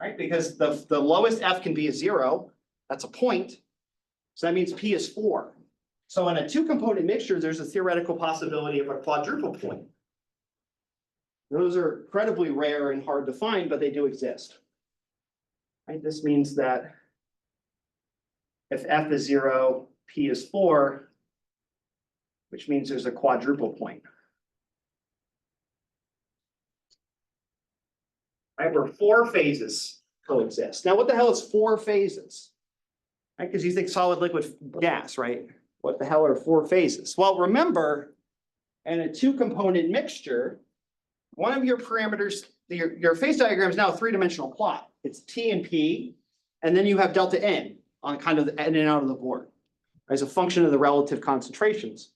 Speaker 6: right? Because the lowest F can be a 0, that's a point. So that means P is 4. So in a two-component mixture, there's a theoretical possibility of a quadruple point. Those are incredibly rare and hard to find, but they do exist. Right? This means that If F is 0, P is 4, which means there's a quadruple point. Right, where 4 phases coexist. Now, what the hell is 4 phases? Right, because you think solid, liquid, gas, right? What the hell are 4 phases? Well, remember, in a 2-component mixture, one of your parameters, your phase diagram is now a 3-dimensional plot. It's T and P, and then you have delta N on kind of the in and out of the board as a function of the relative concentrations.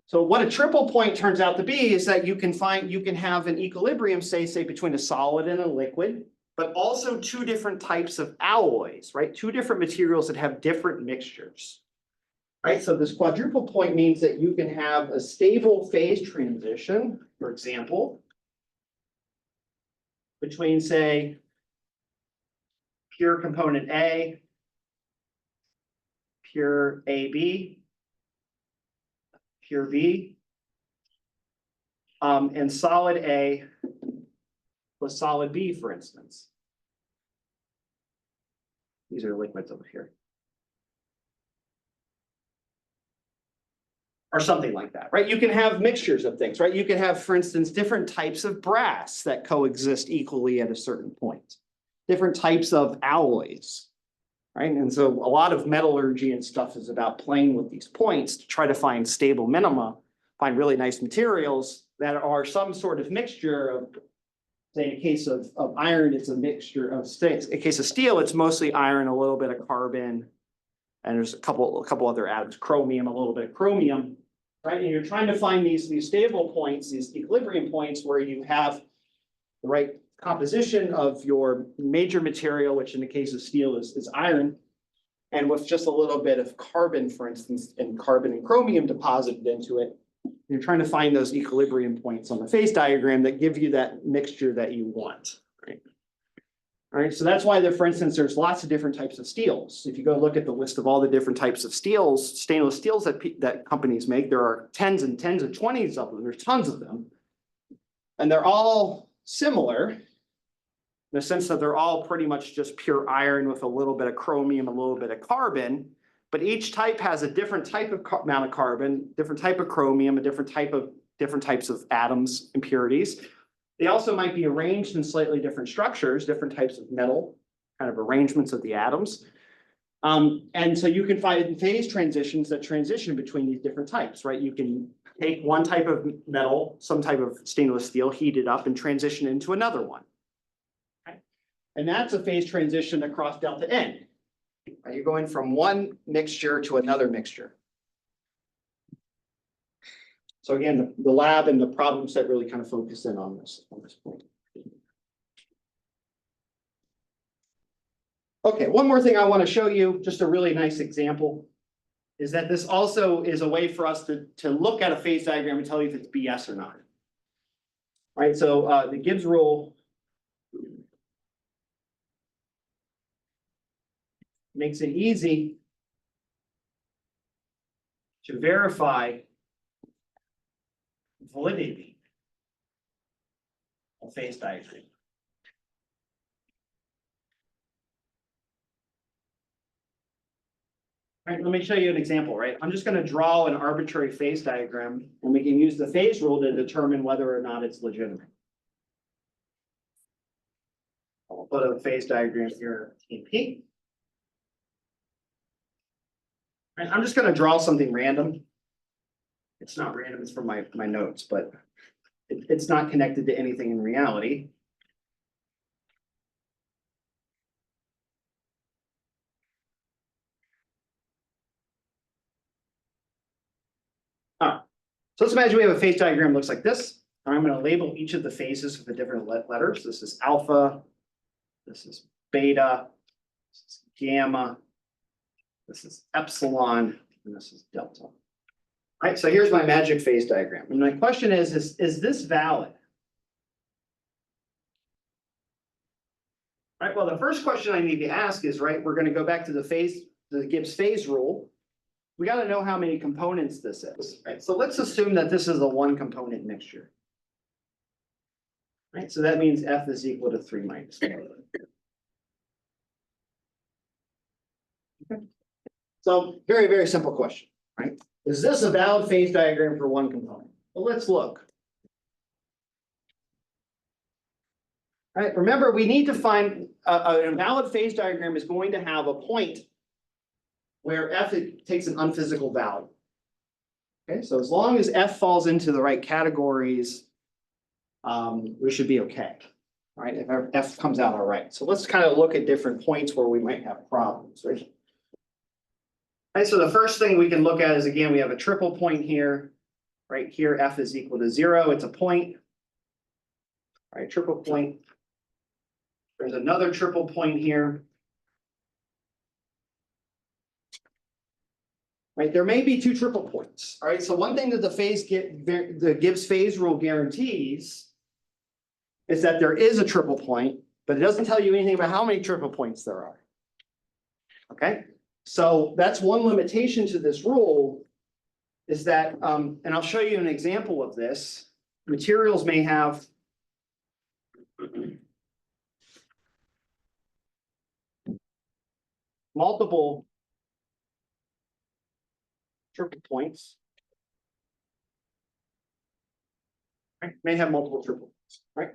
Speaker 6: So what a triple point turns out to be is that you can have an equilibrium, say between a solid and a liquid, but also 2 different types of alloys, right? 2 different materials that have different mixtures. Right, so this quadruple point means that you can have a stable phase transition, for example, between, say, pure component A, pure AB, pure B, and solid A plus solid B, for instance. These are liquids over here. Or something like that, right? You can have mixtures of things, right? You can have, for instance, different types of brass that coexist equally at a certain point, different types of alloys, right? And so a lot of metallurgy and stuff is about playing with these points to try to find stable minima, find really nice materials that are some sort of mixture of, say, in a case of iron, it's a mixture of things. In a case of steel, it's mostly iron, a little bit of carbon, and there's a couple other atoms, chromium, a little bit of chromium. Right, and you're trying to find these stable points, these equilibrium points where you have the right composition of your major material, which in the case of steel is iron, and with just a little bit of carbon, for instance, and carbon and chromium deposited into it. You're trying to find those equilibrium points on the phase diagram that give you that mixture that you want. Right? All right, so that's why there, for instance, there's lots of different types of steels. If you go look at the list of all the different types of steels, stainless steels that companies make, there are tens and 20s of them. There's tons of them. And they're all similar in the sense that they're all pretty much just pure iron with a little bit of chromium, a little bit of carbon. But each type has a different type of amount of carbon, different type of chromium, different types of atoms, impurities. They also might be arranged in slightly different structures, different types of metal, kind of arrangements of the atoms. And so you can find phase transitions that transition between these different types, right? You can take one type of metal, some type of stainless steel, heat it up and transition into another one. Okay? And that's a phase transition across delta N. Right? You're going from one mixture to another mixture. So again, the lab and the problem set really kind of focus in on this point. Okay, one more thing I want to show you, just a really nice example, is that this also is a way for us to look at a phase diagram and tell you if it's BS or not. Right, so the Gibbs rule makes it easy to verify validity of phase diagram. All right, let me show you an example, right? I'm just going to draw an arbitrary phase diagram, and we can use the phase rule to determine whether or not it's legitimate. I'll put a phase diagram here in P. All right, I'm just going to draw something random. It's not random, it's from my notes, but it's not connected to anything in reality. So let's imagine we have a phase diagram that looks like this. I'm going to label each of the phases with the different letters. This is alpha, this is beta, this is gamma, this is epsilon, and this is delta. All right, so here's my magic phase diagram. And my question is this valid? All right, well, the first question I need to ask is, right, we're going to go back to the Gibbs phase rule. We got to know how many components this is, right? So let's assume that this is a 1-component mixture. Right, so that means F is equal to 3 minus 4. So very, very simple question, right? Is this a valid phase diagram for one component? Well, let's look. All right, remember, we need to find an invalid phase diagram is going to have a point where F takes an unphysical value. Okay, so as long as F falls into the right categories, we should be okay. All right, if our F comes out all right. So let's kind of look at different points where we might have problems, right? All right, so the first thing we can look at is, again, we have a triple point here. Right here, F is equal to 0. It's a point. All right, triple point. There's another triple point here. Right, there may be two triple points. All right, so one thing that the Gibbs phase rule guarantees is that there is a triple point, but it doesn't tell you anything about how many triple points there are. Okay, so that's one limitation to this rule is that, and I'll show you an example of this. Materials may have multiple triple points. Right? May have multiple triple points, right?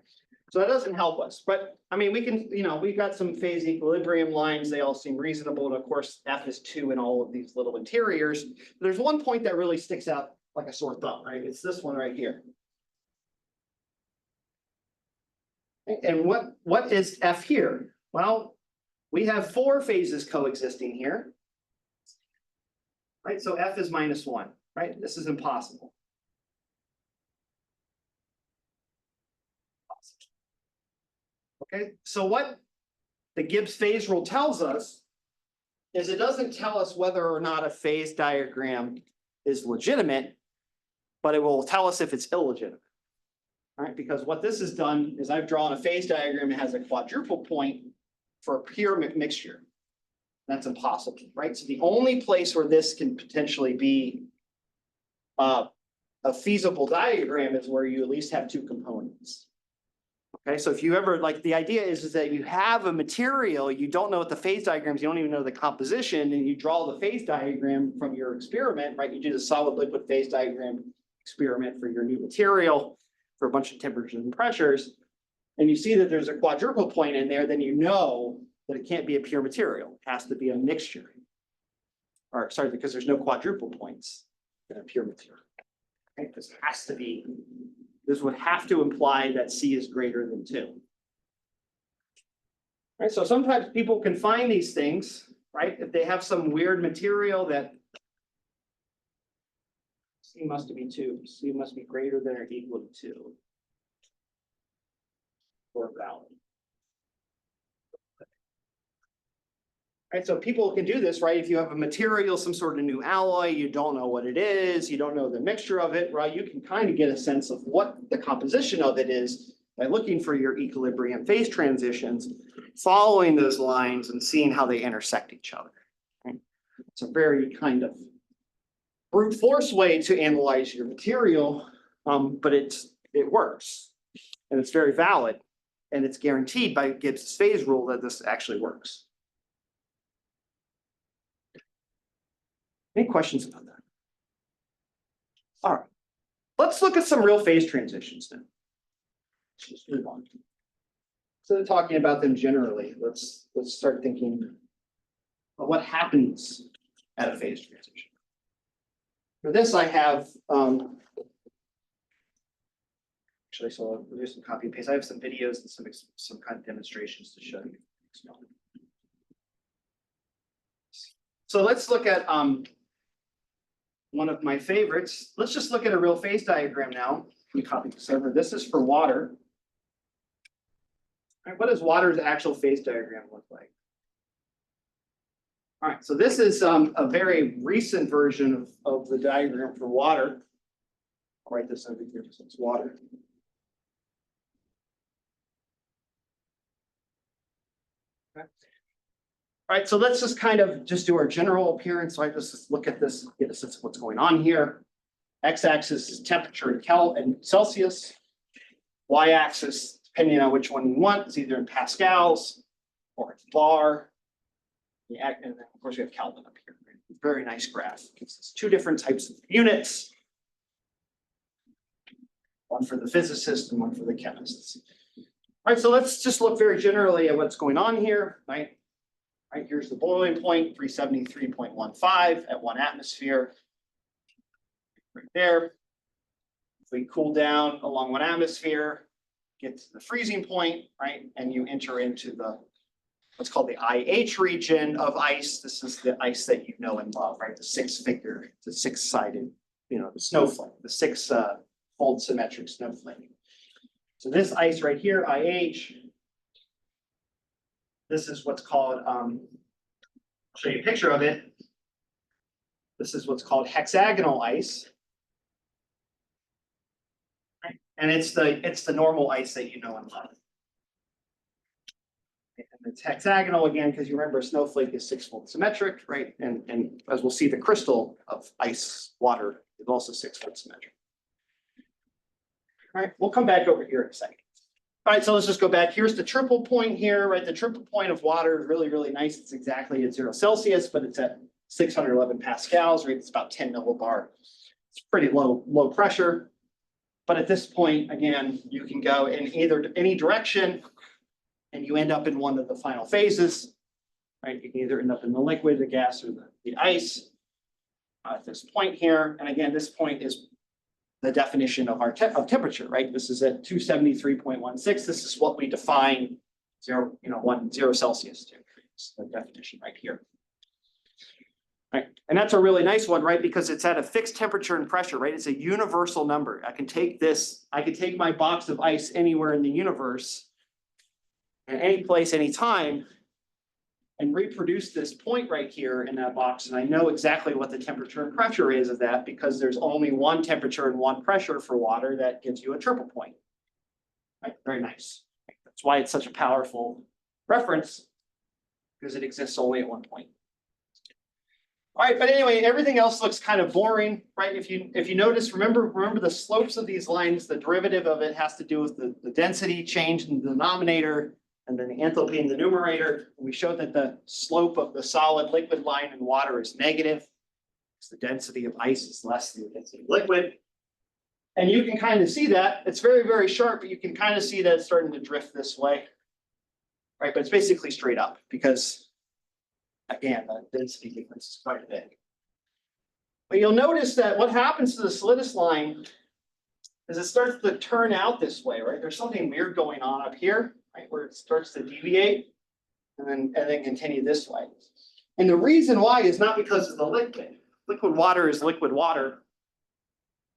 Speaker 6: So that doesn't help us, but I mean, we can, we've got some phase equilibrium lines. They all seem reasonable. And of course, F is 2 in all of these little interiors. There's one point that really sticks out like a sore thumb, right? It's this one right here. And what is F here? Well, we have 4 phases coexisting here. Right, so F is -1, right? This is impossible. Okay, so what the Gibbs phase rule tells us is it doesn't tell us whether or not a phase diagram is legitimate, but it will tell us if it's illegitimate. All right, because what this has done is I've drawn a phase diagram that has a quadruple point for a pure mixture. That's impossible, right? So the only place where this can potentially be a feasible diagram is where you at least have 2 components. Okay, so if you ever, like, the idea is that you have a material, you don't know what the phase diagrams, you don't even know the composition, and you draw the phase diagram from your experiment, right? You do the solid liquid phase diagram experiment for your new material for a bunch of temperatures and pressures, and you see that there's a quadruple point in there, then you know that it can't be a pure material. It has to be a mixture. Or sorry, because there's no quadruple points in a pure material. Okay, this has to be. This would have to imply that C is greater than 2. Right, so sometimes people can find these things, right? If they have some weird material that C must be 2, C must be greater than or equal to 2. Or valid. Right, so people can do this, right? If you have a material, some sort of new alloy, you don't know what it is, you don't know the mixture of it, right? You can kind of get a sense of what the composition of it is by looking for your equilibrium phase transitions, following those lines and seeing how they intersect each other. Right? It's a very kind of brute force way to analyze your material, but it works and it's very valid and it's guaranteed by Gibbs' phase rule that this actually works. Any questions about that? All right, let's look at some real phase transitions then. Let's just move on. Instead of talking about them generally, let's start thinking of what happens at a phase transition. For this, I have actually, so I'll do some copy and paste. I have some videos and some kind of demonstrations to show you. So let's look at one of my favorites. Let's just look at a real phase diagram now. Let me copy this over. This is for water. All right, what does water's actual phase diagram look like? All right, so this is a very recent version of the diagram for water. I'll write this over here so it's water. Okay. All right, so let's just kind of just do our general appearance. So I just look at this, get a sense of what's going on here. X-axis is temperature in Celsius. Y-axis, depending on which one you want, is either in pascals or it's bar. Yeah, and then of course we have Kelvin up here. Very nice graph. Gives us two different types of units. One for the physicists and one for the chemists. All right, so let's just look very generally at what's going on here, right? Right, here's the boiling point, 373.15 at 1 atmosphere. Right there. If we cool down along 1 atmosphere, get to the freezing point, right? And you enter into the what's called the IH region of ice. This is the ice that you know and love, right? The six-sided, the snowflake, the six-fold symmetric snowflake. So this ice right here, IH, this is what's called, I'll show you a picture of it. This is what's called hexagonal ice. And it's the normal ice that you know and love. And it's hexagonal again, because you remember a snowflake is six-fold symmetric, right? And as we'll see, the crystal of ice water is also six-fold symmetric. All right, we'll come back over here in a second. All right, so let's just go back. Here's the triple point here, right? The triple point of water is really, really nice. It's exactly at 0 Celsius, but it's at 611 pascals, right? It's about 10 millibar. It's pretty low pressure. But at this point, again, you can go in any direction and you end up in one of the final phases, right? You can either end up in the liquid, the gas, or the ice at this point here. And again, this point is the definition of our temperature, right? This is at 273.16. This is what we define 0 Celsius to. It's the definition right here. Right. And that's a really nice one, right? Because it's at a fixed temperature and pressure, right? It's a universal number. I can take my box of ice anywhere in the universe, at any place, any time, and reproduce this point right here in that box. And I know exactly what the temperature and pressure is of that because there's only one temperature and one pressure for water that gives you a triple point. Right? Very nice. That's why it's such a powerful reference, because it exists only at one point. All right, but anyway, everything else looks kind of boring, right? If you notice, remember the slopes of these lines, the derivative of it has to do with the density change in the denominator and then the enthalpy in the numerator. We showed that the slope of the solid liquid line in water is negative, because the density of ice is less than the density of liquid. And you can kind of see that. It's very, very sharp, but you can kind of see that it's starting to drift this way, right? But it's basically straight up because, again, the density difference is quite big. But you'll notice that what happens to the Solidus line is it starts to turn out this way, right? There's something weird going on up here, right? Where it starts to deviate and then continue this way. And the reason why is not because of the liquid. Liquid water is liquid water.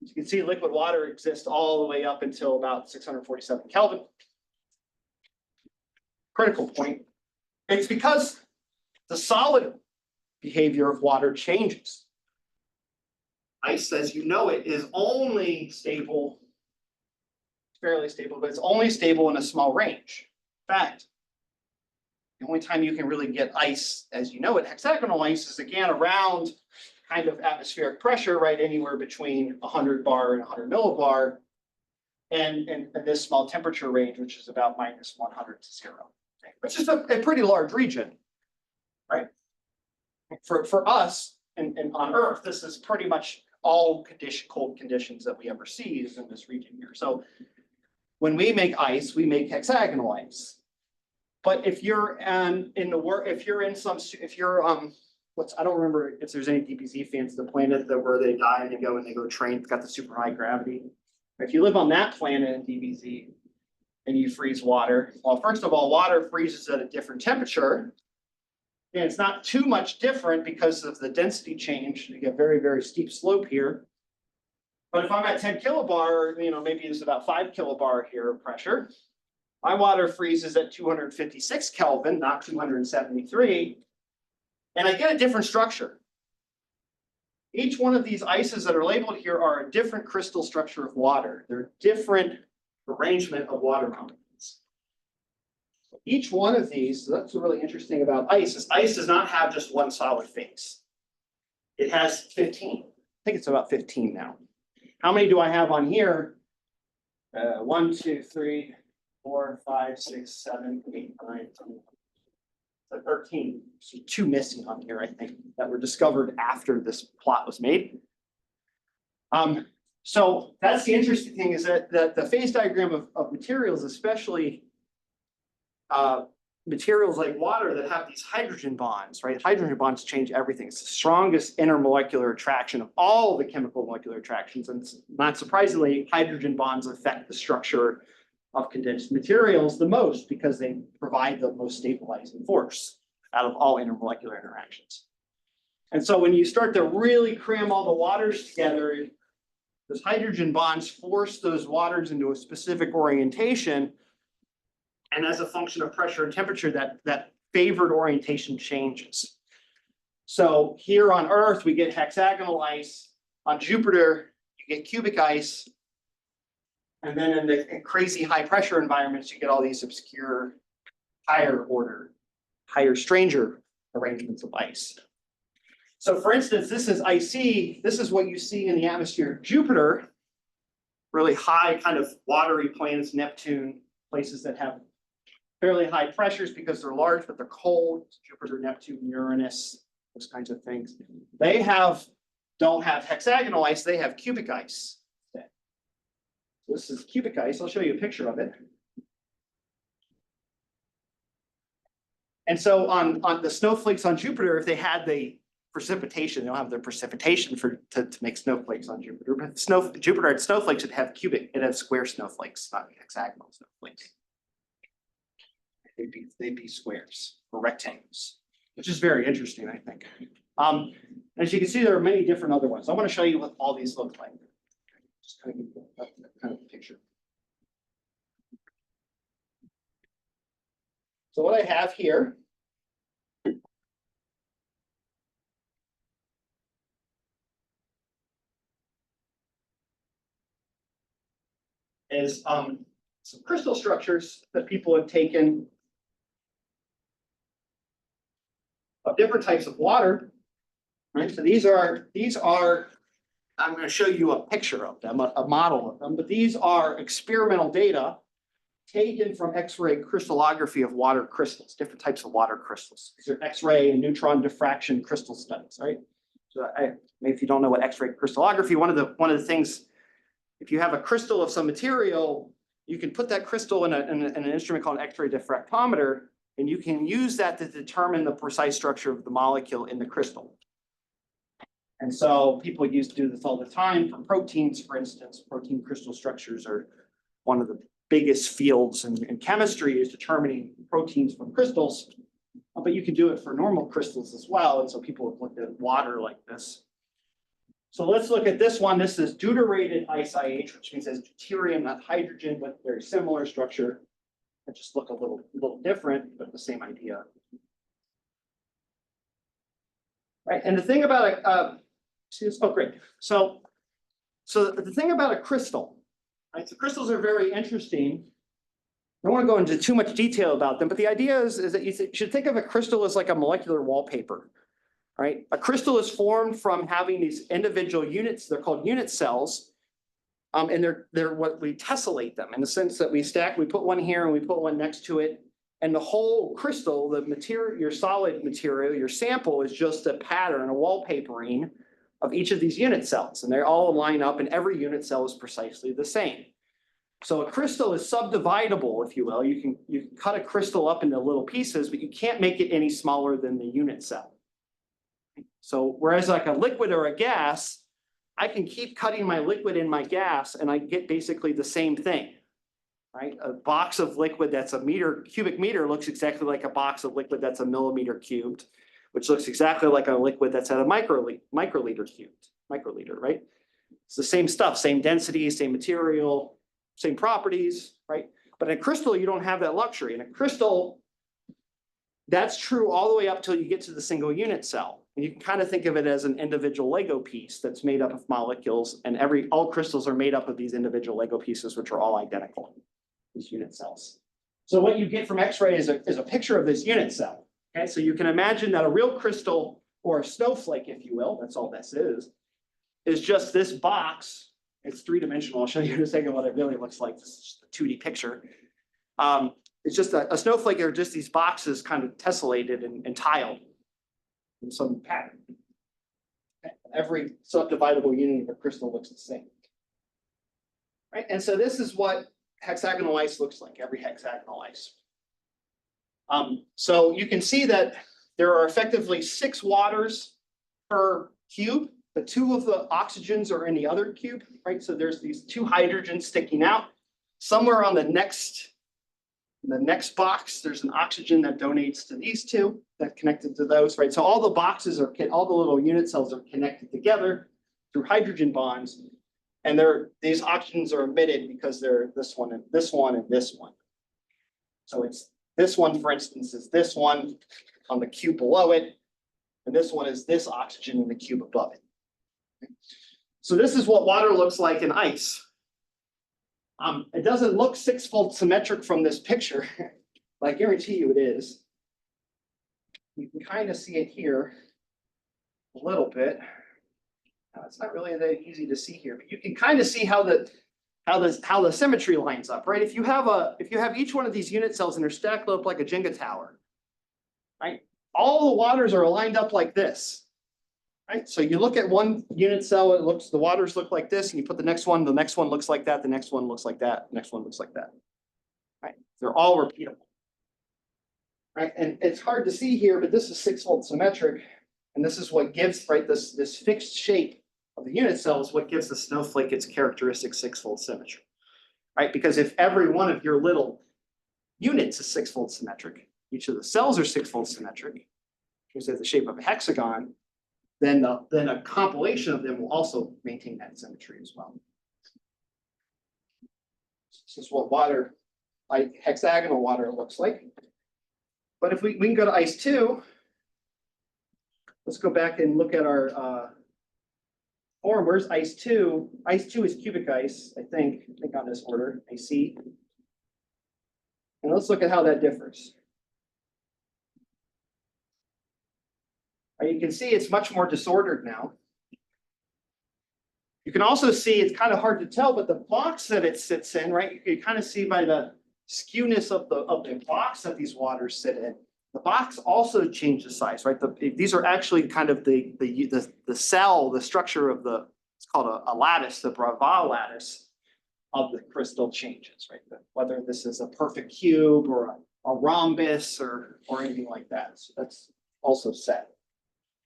Speaker 6: As you can see, liquid water exists all the way up until about 647 Kelvin. Critical point. It's because the solid behavior of water changes. Ice, as you know it, is only stable, fairly stable, but it's only stable in a small range. In fact, the only time you can really get ice, as you know it, hexagonal ice, is again around kind of atmospheric pressure, right? Anywhere between 100 bar and 100 millibar, and this small temperature range, which is about minus 100 to 0. Okay? Which is a pretty large region. Right. For us and on Earth, this is pretty much all cold conditions that we ever see is in this region here. So when we make ice, we make hexagonal ice. But if you're I don't remember if there's any DBZ fans of the planet where they die and they go train, it's got the super high gravity. If you live on that planet in DBZ and you freeze water, well, first of all, water freezes at a different temperature. And it's not too much different because of the density change. You get very, very steep slope here. But if I'm at 10 kilobar, maybe it's about 5 kilobar here of pressure. My water freezes at 256 Kelvin, not 273. And I get a different structure. Each one of these ices that are labeled here are a different crystal structure of water. They're different arrangement of water molecules. Each one of these, so that's really interesting about ice, is ice does not have just one solid phase. It has 15. I think it's about 15 now. How many do I have on here? 1, 2, 3, 4, 5, 6, 7, 8, 9, 10. to 13. So 2 missing on here, I think, that were discovered after this plot was made. So that's the interesting thing is that the phase diagram of materials, especially materials like water that have these hydrogen bonds, right? Hydrogen bonds change everything. It's the strongest intermolecular attraction of all the chemical molecular attractions. And not surprisingly, hydrogen bonds affect the structure of condensed materials the most because they provide the most stabilizing force out of all intermolecular interactions. And so when you start to really cram all the waters together, those hydrogen bonds force those waters into a specific orientation. And as a function of pressure and temperature, that favored orientation changes. So here on Earth, we get hexagonal ice. On Jupiter, you get cubic ice. And then in the crazy high pressure environments, you get all these obscure higher order, higher stranger arrangements of ice. So for instance, this is icy. This is what you see in the atmosphere of Jupiter, really high kind of watery planets, Neptune, places that have fairly high pressures because they're large, but they're cold. Jupiter, Neptune, Uranus, those kinds of things. They don't have hexagonal ice, they have cubic ice. This is cubic ice. I'll show you a picture of it. And so on the snowflakes on Jupiter, if they had the precipitation, they don't have the precipitation to make snowflakes on Jupiter. But Jupiter had snowflakes, it'd have square snowflakes, not hexagonal snowflakes. They'd be squares or rectangles, which is very interesting, I think. As you can see, there are many different other ones. I want to show you what all these look like. Just kind of give you that kind of picture. So what I have here is some crystal structures that people have taken of different types of water. Right, so these are. I'm going to show you a picture of them, a model of them, but these are experimental data taken from X-ray crystallography of water crystals, different types of water crystals. These are X-ray and neutron diffraction crystal studies, right? So if you don't know what X-ray crystallography, one of the things, if you have a crystal of some material, you can put that crystal in an instrument called an X-ray diffractometer, and you can use that to determine the precise structure of the molecule in the crystal. And so people used to do this all the time for proteins, for instance. Protein crystal structures are one of the biggest fields in chemistry, is determining proteins from crystals. But you can do it for normal crystals as well. And so people have looked at water like this. So let's look at this one. This is deuterated ice IH, which means it's deuterium, not hydrogen, but very similar structure. It just look a little different, but the same idea. Right, and the thing about great. So the thing about a crystal, right? So crystals are very interesting. I don't want to go into too much detail about them, but the idea is that you should think of a crystal as like a molecular wallpaper, right? A crystal is formed from having these individual units. They're called unit cells, and they're what we tessellate them in the sense that we put one here and we put one next to it, and the whole crystal, the material, your solid material, your sample is just a pattern, a wallpapering of each of these unit cells, and they all line up, and every unit cell is precisely the same. So a crystal is subdividable, if you will. You can cut a crystal up into little pieces, but you can't make it any smaller than the unit cell. So whereas like a liquid or a gas, I can keep cutting my liquid in my gas, and I get basically the same thing, right? A box of liquid that's a cubic meter looks exactly like a box of liquid that's a millimeter cubed, which looks exactly like a liquid that's at a microliter cubed, right? It's the same stuff, same density, same material, same properties, right? But in a crystal, you don't have that luxury. In a crystal, that's true all the way up till you get to the single unit cell. And you can kind of think of it as an individual Lego piece that's made up of molecules, and all crystals are made up of these individual Lego pieces, which are all identical, these unit cells. So what you get from X-ray is a picture of this unit cell. Okay, so you can imagine that a real crystal, or a snowflake, if you will, that's all this is just this box. It's three-dimensional. I'll show you in a second what it really looks like. This is just a 2D picture. it's just a snowflake are just these boxes kind of tessellated and tiled in some pattern. Every subdividable unit of a crystal looks the same. Right, and so this is what hexagonal ice looks like, every hexagonal ice. So you can see that there are effectively 6 waters per cube, but 2 of the oxygens are in the other cube, right? So there's these 2 hydrogens sticking out. Somewhere on the next box, there's an oxygen that donates to these 2 that connected to those, right? So all the boxes are, all the little unit cells are connected together through hydrogen bonds. And these oxygens are emitted because they're this one and this one and this one. So it's this one, for instance, is this one on the cube below it. And this one is this oxygen in the cube above it. So this is what water looks like in ice. It doesn't look 6-fold symmetric from this picture, but I guarantee you it is. You can kind of see it here a little bit. It's not really that easy to see here, but you can kind of see how the symmetry lines up, right? If you have each one of these unit cells and they're stacked up like a Jenga tower, right? All the waters are lined up like this, right? So you look at one unit cell, the waters look like this, and you put the next one looks like that, the next one looks like that, the next one looks like that, right? They're all repeatable, right? And it's hard to see here, but this is 6-fold symmetric, and this is what gives, right, this fixed shape of the unit cell is what gives the snowflake its characteristic 6-fold symmetry, right? Because if every one of your little units is 6-fold symmetric, each of the cells are 6-fold symmetric, which is the shape of a hexagon, then a compilation of them will also maintain that symmetry as well. This is what water, like hexagonal water, looks like. But if we can go to ice 2, let's go back and look at our form. Where's ice 2? Ice 2 is cubic ice, I think on this order, AC. And let's look at how that differs. You can see it's much more disordered now. You can also see, it's kind of hard to tell, but the box that it sits in, right? You can kind of see by the skewness of the box that these waters sit in. The box also changed the size, right? These are actually kind of the cell, the structure of it's called a lattice, the Bravais lattice of the crystal changes, right? Whether this is a perfect cube or a rhombus or anything like that. So that's also set.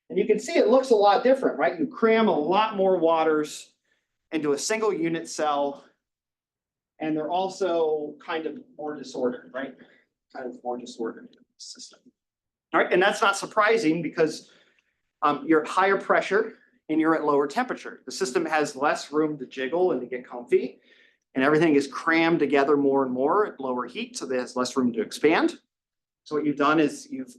Speaker 6: And you can see it looks a lot different, right? You cram a lot more waters into a single unit cell, and they're also kind of more disordered, right? Kind of more disordered system. All right, and that's not surprising because you're at higher pressure and you're at lower temperature. The system has less room to jiggle and to get comfy, and everything is crammed together more and more at lower heat, so there's less room to expand. So what you've done is you've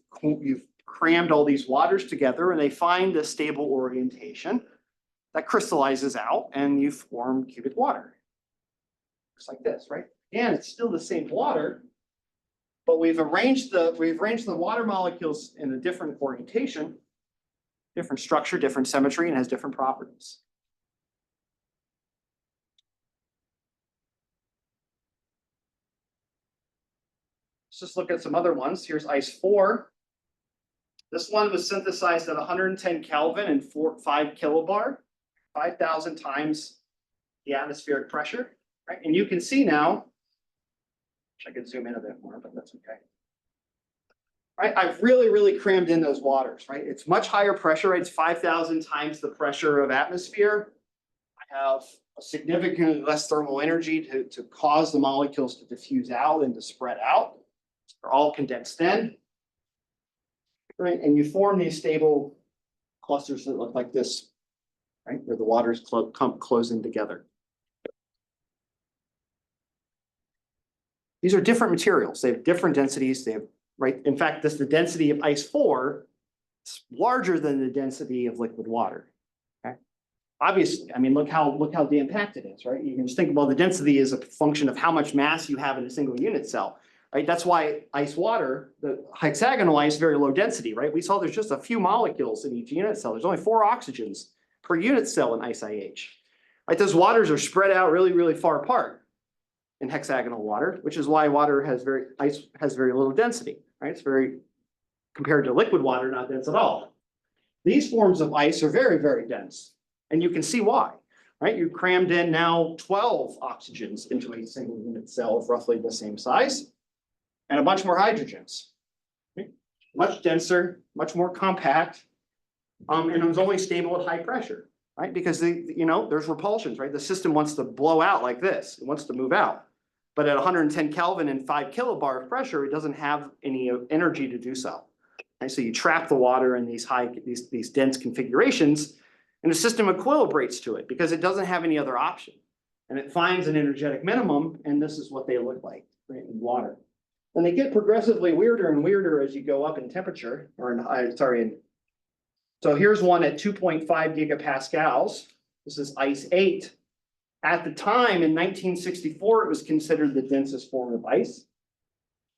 Speaker 6: crammed all these waters together and they find a stable orientation that crystallizes out and you form cubic water. Looks like this, right? And it's still the same water, but we've arranged the water molecules in a different orientation, different structure, different symmetry, and has different properties. Let's just look at some other ones. Here's ice 4. This one was synthesized at 110 Kelvin and 5 kilobar, 5,000 times the atmospheric pressure, right? And you can see now, I could zoom in a bit more, but that's okay. Right, I've really crammed in those waters, right? It's much higher pressure, right? It's 5,000 times the pressure of atmosphere. I have a significantly less thermal energy to cause the molecules to diffuse out and to spread out. They're all condensed in. Right, and you form these stable clusters that look like this, right, where the waters come closing together. These are different materials. They have different densities. They have, right, in fact, the density of ice 4 is larger than the density of liquid water. Okay, obviously, I mean, look how jam-packed it is, right? You can just think about the density as a function of how much mass you have in a single unit cell. Right, that's why ice water, the hexagonal ice, very low density, right? We saw there's just a few molecules in each unit cell. There's only 4 oxygens per unit cell in ice IH. Right, those waters are spread out really far apart. in hexagonal water, which is why water ice has very little density, right? It's very, compared to liquid water, not dense at all. These forms of ice are very, very dense, and you can see why, right? You crammed in now 12 oxygens into a single unit cell of roughly the same size, and a bunch more hydrogens. Okay? Much denser, much more compact, and it was only stable at high pressure, right? Because there's repulsions, right? The system wants to blow out like this, it wants to move out. But at 110 Kelvin and 5 kilobar of pressure, it doesn't have any energy to do so. Okay, so you trap the water in these dense configurations, and the system equilibrates to it because it doesn't have any other option. And it finds an energetic minimum, and this is what they look like, right, in water. And they get progressively weirder and weirder as you go up in temperature, so here's one at 2.5 gigapascals. This is ice 8. At the time, in 1964, it was considered the densest form of ice.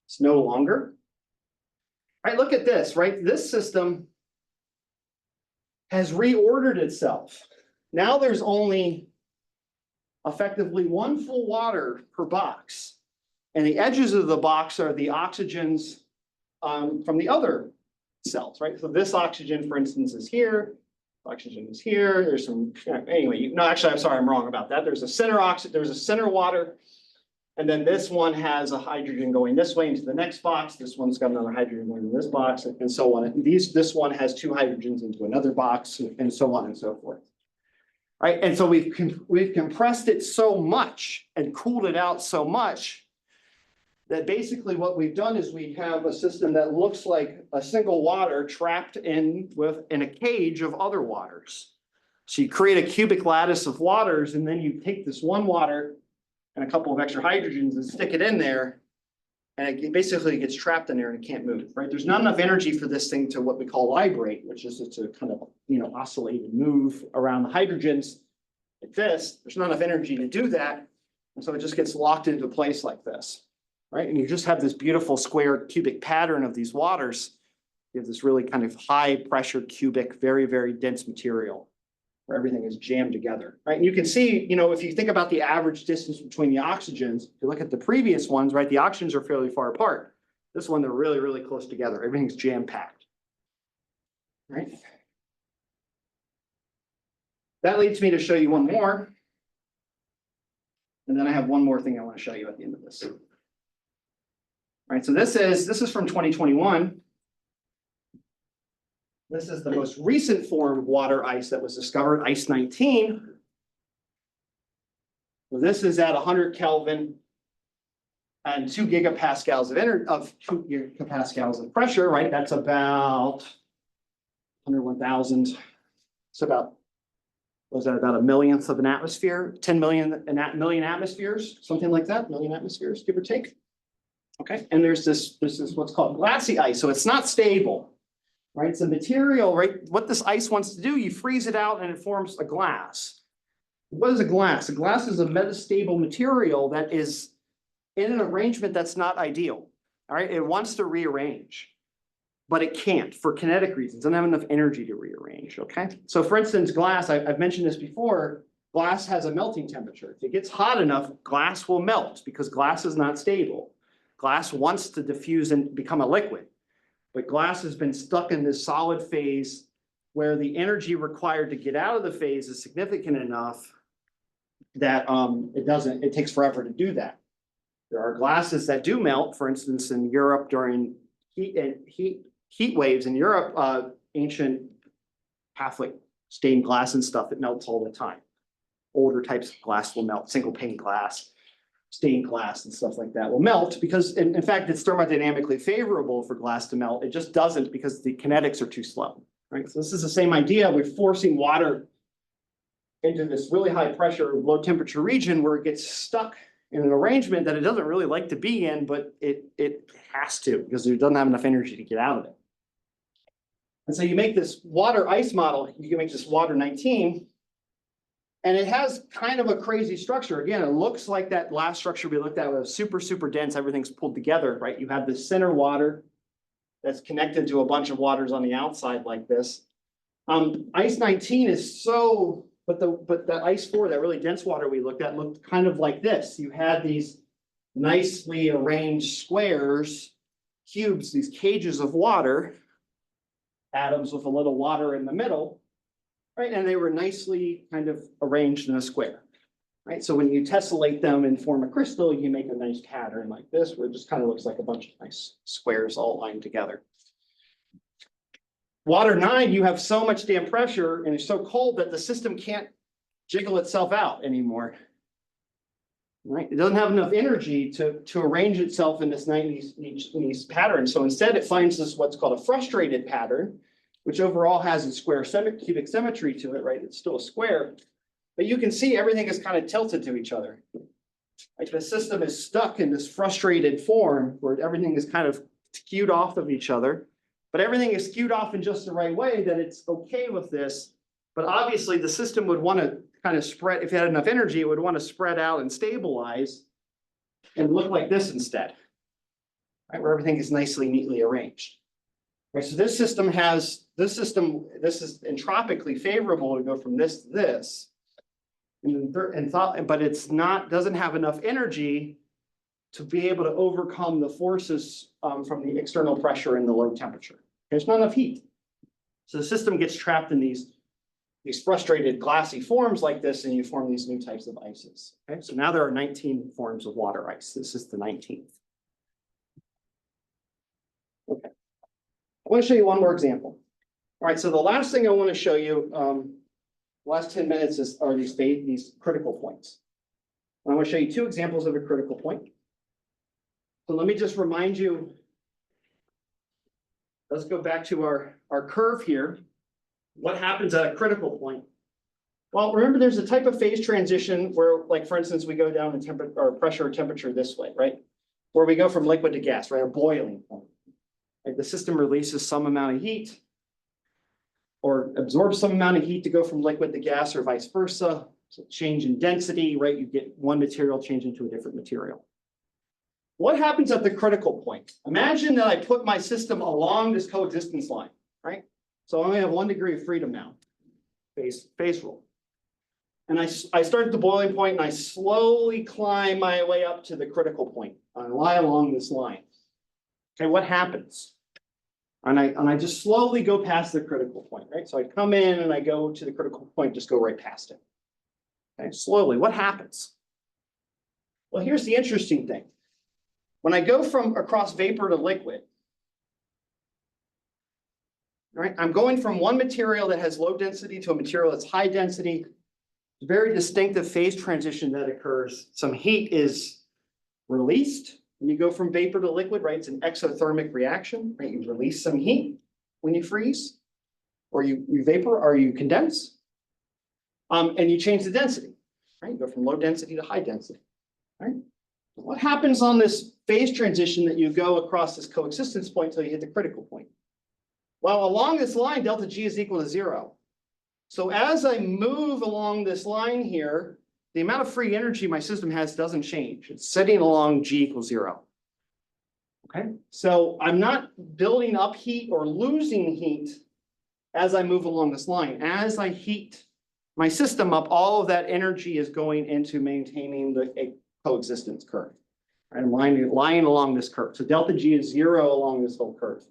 Speaker 6: It's no longer. All right, look at this, right? This system has reordered itself. Now there's only effectively one full water per box. And the edges of the box are the oxygens from the other cells, right? So this oxygen, for instance, is here. Oxygen is here. There's some, anyway, actually, I'm sorry, I'm wrong about that. There's a center water. And then this one has a hydrogen going this way into the next box. This one's got another hydrogen going in this box, and so on. And this one has 2 hydrogens into another box, and so on and so forth. Right, and so we've compressed it so much and cooled it out so much that basically what we've done is we have a system that looks like a single water trapped in a cage of other waters. So you create a cubic lattice of waters, and then you take this one water and a couple of extra hydrogens and stick it in there, and it basically gets trapped in there and it can't move, right? There's not enough energy for this thing to what we call librate, which is to kind of, oscillate and move around the hydrogens like this. There's not enough energy to do that, and so it just gets locked into place like this, right? And you just have this beautiful square cubic pattern of these waters. You have this really kind of high pressure cubic, very, very dense material where everything is jammed together, right? And you can see, if you think about the average distance between the oxygens, if you look at the previous ones, right, the oxygens are fairly far apart. This one, they're really, really close together. Everything's jam-packed, right? That leads me to show you one more. And then I have one more thing I want to show you at the end of this. All right, so this is from 2021. This is the most recent form of water ice that was discovered, ice 19. So this is at 100 Kelvin and 2 gigapascals of pressure, right? That's about 101,000. It's about, was that about a millionth of an atmosphere? 10 million, million atmospheres, something like that, million atmospheres, give or take. Okay, and this is what's called glassy ice, so it's not stable. Right, it's a material, right? What this ice wants to do, you freeze it out and it forms a glass. What is a glass? A glass is a metastable material that is in an arrangement that's not ideal. All right, it wants to rearrange, but it can't for kinetic reasons. It doesn't have enough energy to rearrange. Okay, so for instance, glass, I've mentioned this before, glass has a melting temperature. If it gets hot enough, glass will melt because glass is not stable. Glass wants to diffuse and become a liquid. But glass has been stuck in this solid phase where the energy required to get out of the phase is significant enough that it takes forever to do that. There are glasses that do melt, for instance, in Europe during heat waves in Europe, ancient Catholic stained glass and stuff, it melts all the time. Older types of glass will melt, single pane glass. Stained glass and stuff like that will melt because, in fact, it's thermodynamically favorable for glass to melt. It just doesn't because the kinetics are too slow, right? So this is the same idea. We're forcing water into this really high pressure, low temperature region where it gets stuck in an arrangement that it doesn't really like to be in, but it has to because it doesn't have enough energy to get out of it. And so you make this water ice model, you can make this water 19. And it has kind of a crazy structure. Again, it looks like that last structure we looked at was super, super dense. Everything's pulled together, right? You have this center water that's connected to a bunch of waters on the outside like this. Ice 19 is so, but the ice 4, that really dense water we looked at, looked kind of like this. You had these nicely arranged squares, cubes, these cages of water, atoms with a little water in the middle, right? And they were nicely kind of arranged in a square, right? So when you tessellate them and form a crystal, you make a nice pattern like this, where it just kind of looks like a bunch of nice squares all lined together. Water 9, you have so much damn pressure and it's so cold that the system can't jiggle itself out anymore. Right? It doesn't have enough energy to arrange itself in this 90s pattern. So instead it finds this what's called a frustrated pattern, which overall has a square cubic symmetry to it, right? It's still a square, but you can see everything is kind of tilted to each other. Like the system is stuck in this frustrated form where everything is kind of skewed off of each other, but everything is skewed off in just the right way that it's okay with this. But obviously the system would want to kind of spread, if it had enough energy, it would want to spread out and stabilize and look like this instead, right? Where everything is nicely, neatly arranged. Right, so this is entropically favorable to go from this to this. But it's not, doesn't have enough energy to be able to overcome the forces from the external pressure and the low temperature. There's not enough heat. So the system gets trapped in these frustrated glassy forms like this, and you form these new types of ices. Okay, so now there are 19 forms of water ice. This is the 19th. Okay, I want to show you one more example. All right, so the last thing I want to show you, last 10 minutes are these critical points. I want to show you two examples of a critical point. So let me just remind you, let's go back to our curve here. What happens at a critical point? Well, remember there's a type of phase transition where, like, for instance, we go down in temperature or pressure or temperature this way, right? Where we go from liquid to gas, right? A boiling point. Like the system releases some amount of heat or absorbs some amount of heat to go from liquid to gas or vice versa. So change in density, right? You get one material change into a different material. What happens at the critical point? Imagine that I put my system along this coexistence line, right? So I only have 1 degree of freedom now, phase rule. And I start at the boiling point and I slowly climb my way up to the critical point. I lie along this line. Okay, what happens? And I just slowly go past the critical point, right? So I come in and I go to the critical point, just go right past it. Okay, slowly, what happens? Well, here's the interesting thing. When I go from across vapor to liquid, right, I'm going from one material that has low density to a material that's high density. Very distinctive phase transition that occurs. Some heat is released when you go from vapor to liquid, right? It's an exothermic reaction, right? You release some heat when you freeze, or you vapor, or you condense, and you change the density, right? You go from low density to high density, right? What happens on this phase transition that you go across this coexistence point until you hit the critical point? Well, along this line, delta G is equal to 0. So as I move along this line here, the amount of free energy my system has doesn't change. It's sitting along G equals 0. Okay, so I'm not building up heat or losing heat as I move along this line. As I heat my system up, all of that energy is going into maintaining the coexistence curve. I'm lying along this curve. So delta G is 0 along this whole curve.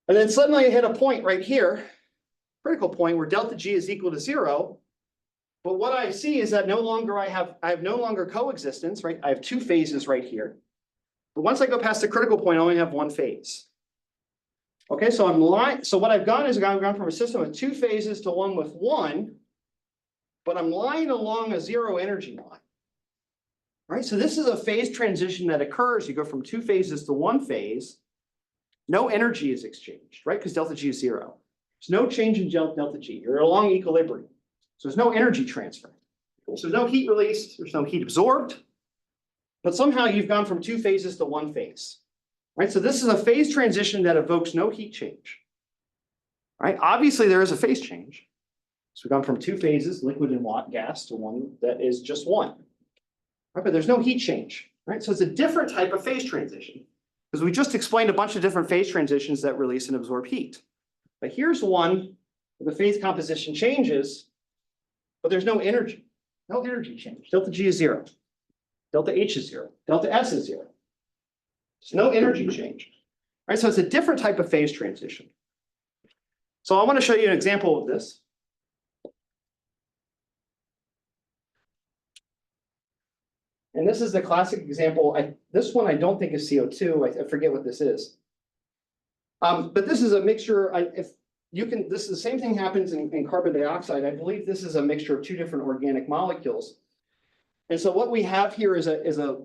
Speaker 6: And then suddenly I hit a point right here, critical point where delta G is equal to 0. But what I see is that I have no longer coexistence, right? I have two phases right here. But once I go past the critical point, I only have one phase. Okay, so so what I've done is I've gone from a system with two phases to one with one, but I'm lying along a 0 energy line. All right, so this is a phase transition that occurs. You go from two phases to one phase. No energy is exchanged, right? Because delta G is 0. There's no change in delta G. You're along equilibrium. So there's no energy transfer. So there's no heat released. There's no heat absorbed. But somehow you've gone from two phases to one phase, right? So this is a phase transition that evokes no heat change, right? Obviously, there is a phase change. So we've gone from two phases, liquid and gas, to one that is just one. Right? But there's no heat change, right? So it's a different type of phase transition because we just explained a bunch of different phase transitions that release and absorb heat. But here's one where the phase composition changes, but there's no energy change. Delta G is 0. Delta H is 0. Delta S is 0. There's no energy change. Right? So it's a different type of phase transition. So I want to show you an example of this. And this is the classic example. This one I don't think is CO2. I forget what this is. But this is a mixture. This is the same thing happens in carbon dioxide. I believe this is a mixture of two different organic molecules. And so what we have here is a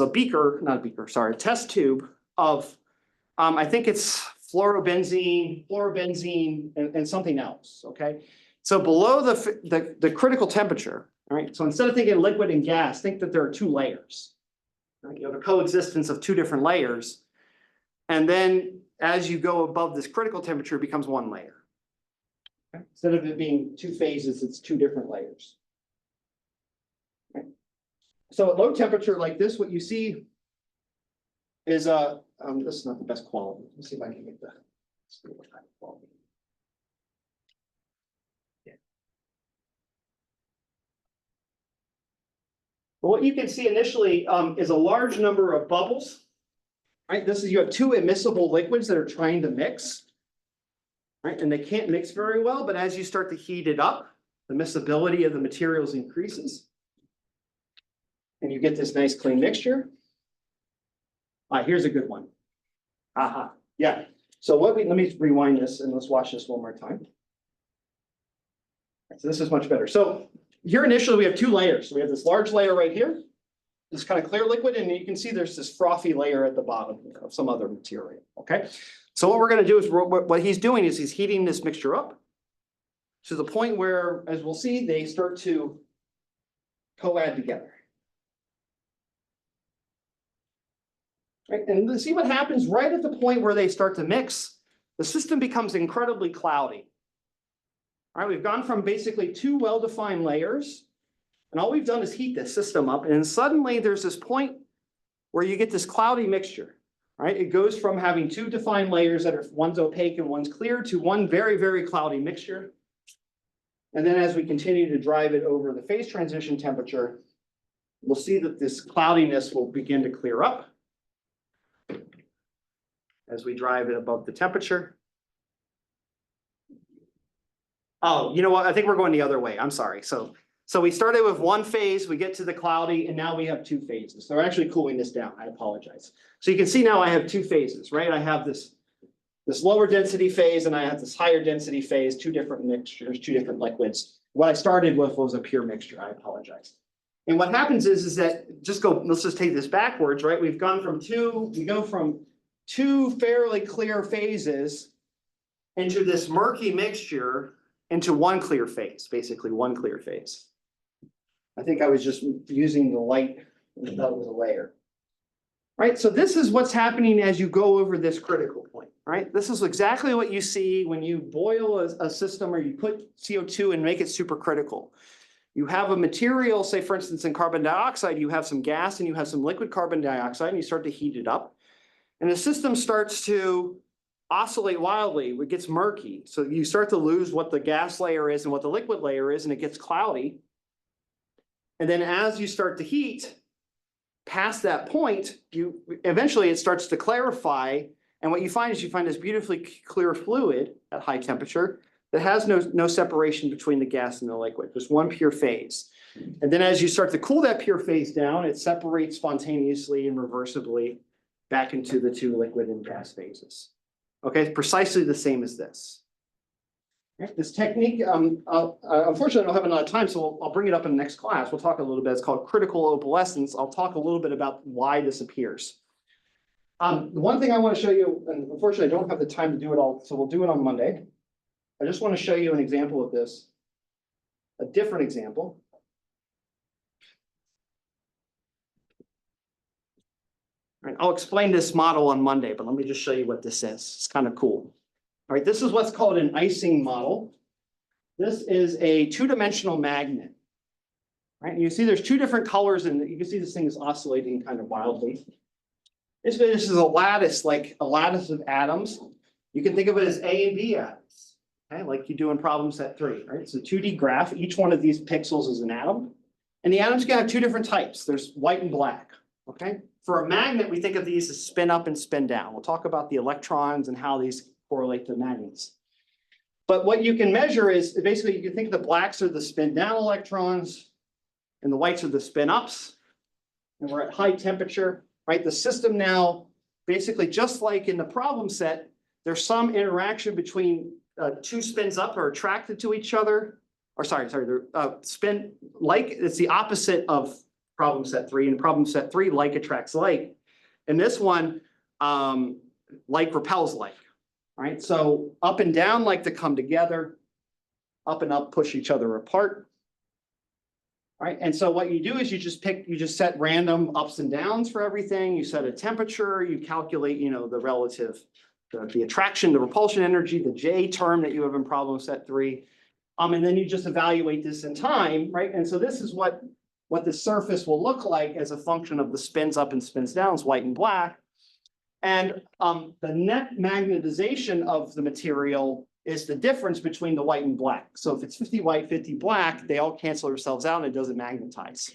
Speaker 6: beaker, not a beaker, sorry, a test tube of, I think it's fluorobenzene, and something else, okay? So below the critical temperature, all right? So instead of thinking liquid and gas, think that there are two layers. Right? You have a coexistence of two different layers. And then as you go above this critical temperature, it becomes one layer. Okay? Instead of it being two phases, it's two different layers. Okay? So at low temperature like this, what you see is this is not the best quality. Let's see if I can get that. Quality. Yeah. But what you can see initially is a large number of bubbles. Right, you have two immiscible liquids that are trying to mix, right? And they can't mix very well, but as you start to heat it up, the miscibility of the materials increases. And you get this nice clean mixture. Here's a good one. Aha, yeah. So let me rewind this and let's watch this one more time. So this is much better. So here initially we have two layers. So we have this large layer right here, this kind of clear liquid, and you can see there's this frothy layer at the bottom of some other material, okay? So what we're gonna do is, what he's doing is he's heating this mixture up to the point where, as we'll see, they start to co-add together. Right, and see what happens right at the point where they start to mix, the system becomes incredibly cloudy. All right, we've gone from basically two well-defined layers, and all we've done is heat the system up, and suddenly there's this point where you get this cloudy mixture, right? It goes from having two defined layers that are one's opaque and one's clear to one very, very cloudy mixture. And then as we continue to drive it over the phase transition temperature, we'll see that this cloudiness will begin to clear up as we drive it above the temperature. Oh, you know what? I think we're going the other way. I'm sorry. So we started with one phase, we get to the cloudy, and now we have two phases. So we're actually cooling this down. I apologize. So you can see now I have two phases, right? I have this lower density phase and I have this higher density phase, two different mixtures, two different liquids. What I started with was a pure mixture. I apologize. And what happens is that let's just take this backwards, right? We go from two fairly clear phases into this murky mixture into one clear phase, basically one clear phase. I think I was just using the light and I thought it was a layer. Right, so this is what's happening as you go over this critical point, right? This is exactly what you see when you boil a system or you put CO2 and make it supercritical. You have a material, say for instance in carbon dioxide, you have some gas and you have some liquid carbon dioxide and you start to heat it up. And the system starts to oscillate wildly, it gets murky. So you start to lose what the gas layer is and what the liquid layer is, and it gets cloudy. And then as you start to heat, past that point, eventually it starts to clarify. And what you find is this beautifully clear fluid at high temperature that has no separation between the gas and the liquid, just one pure phase. And then as you start to cool that pure phase down, it separates spontaneously and reversibly back into the two liquid and gas phases. Okay, precisely the same as this. This technique, unfortunately, I don't have a lot of time, so I'll bring it up in the next class. We'll talk a little bit. It's called critical opalescence. I'll talk a little bit about why this appears. The one thing I want to show you, and unfortunately, I don't have the time to do it all, so we'll do it on Monday. I just want to show you an example of this, a different example. All right, I'll explain this model on Monday, but let me just show you what this is. It's kind of cool. All right, this is what's called an icing model. This is a two-dimensional magnet. Right, and you see there's two different colors, and you can see this thing is oscillating kind of wildly. This is a lattice, like a lattice of atoms. You can think of it as A and B atoms, okay, like you do in problem set 3. Right, it's a 2D graph. Each one of these pixels is an atom, And the atoms can have two different types. There's white and black, okay? For a magnet, we think of these as spin up and spin down. We'll talk about the electrons and how these correlate to magnets. But what you can measure is basically you can think the blacks are the spin down electrons and the whites are the spin ups. And we're at high temperature, right? The system now, basically just like in the problem set, there's some interaction between two spins up are attracted to each other. Or sorry, they're spin like it's the opposite of problem set 3. In problem set 3, like attracts like. In this one, like repels like. All right, so up and down like to come together, up and up push each other apart. All right, and so what you do is you just set random ups and downs for everything. You set a temperature, you calculate, the relative, the attraction, the repulsion energy, the J term that you have in problem set 3. And then you just evaluate this in time, right? And so this is what the surface will look like as a function of the spins up and spins downs, white and black. And the net magnetization of the material is the difference between the white and black. So if it's 50 white, 50 black, they all cancel themselves out and it doesn't magnetize.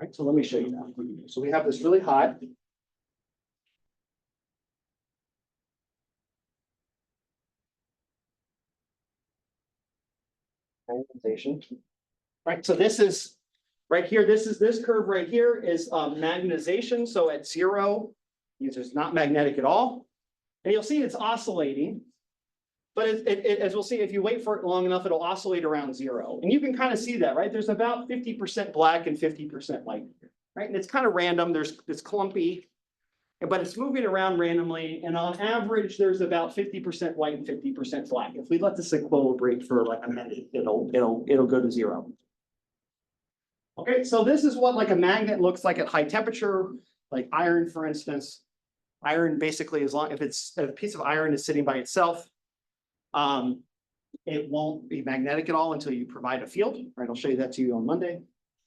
Speaker 6: Right, so let me show you that. So we have this really hot. Magnetization. Right, so this is right here. This curve right here is magnetization. So at 0, it's not magnetic at all. And you'll see it's oscillating. But as we'll see, if you wait for it long enough, it'll oscillate around 0. And you can kind of see that, right? There's about 50% black and 50% white, right? And it's kind of random. It's clumpy, but it's moving around randomly. And on average, there's about 50% white and 50% black. If we let this equilibrate for like a minute, it'll go to 0. Okay, so this is what like a magnet looks like at high temperature, like iron, for instance. Iron basically, if a piece of iron is sitting by itself, it won't be magnetic at all until you provide a field. Right, I'll show you that to you on Monday.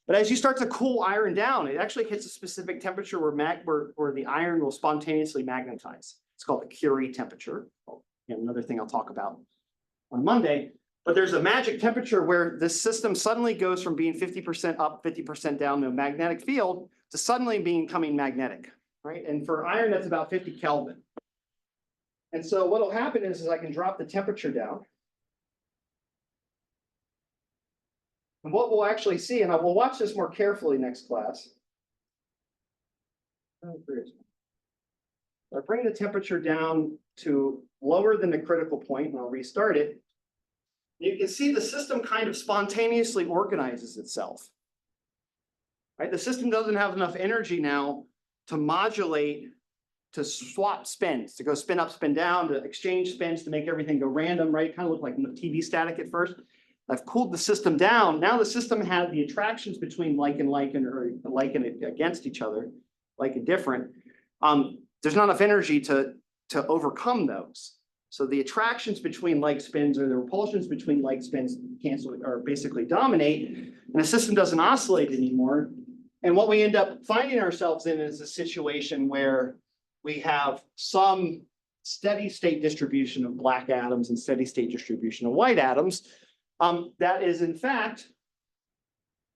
Speaker 6: But as you start to cool iron down, it actually hits a specific temperature where the iron will spontaneously magnetize. It's called the Curie temperature. Another thing I'll talk about on Monday. But there's a magic temperature where this system suddenly goes from being 50% up, 50% down to a magnetic field to suddenly becoming magnetic, right? And for iron, that's about 50 Kelvin. And so what will happen is I can drop the temperature down. And what we'll actually see, and we'll watch this more carefully next class. I bring the temperature down to lower than the critical point, and I'll restart it. You can see the system kind of spontaneously organizes itself. Right? The system doesn't have enough energy now to modulate, to swap spins, to go spin up, spin down, to exchange spins, to make everything go random, right? It kind of looked like TV static at first. I've cooled the system down. Now the system has the attractions between like and against each other, like and different. There's not enough energy to overcome those. So the attractions between like spins or the repulsions between like spins cancel or basically dominate, and the system doesn't oscillate anymore. And what we end up finding ourselves in is a situation where we have some steady state distribution of black atoms and steady state distribution of white atoms. That is in fact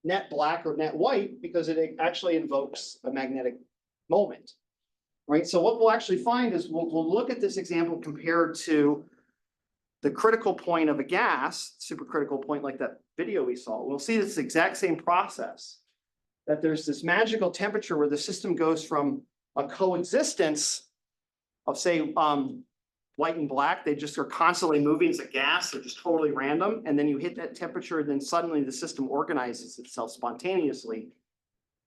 Speaker 6: net black or net white because it actually invokes a magnetic moment. Right, so what we'll actually find is we'll look at this example compared to the critical point of a gas, supercritical point like that video we saw. We'll see this exact same process, that there's this magical temperature where the system goes from a coexistence of say white and black, they just are constantly moving as a gas, they're just totally random, and then you hit that temperature, then suddenly the system organizes itself spontaneously.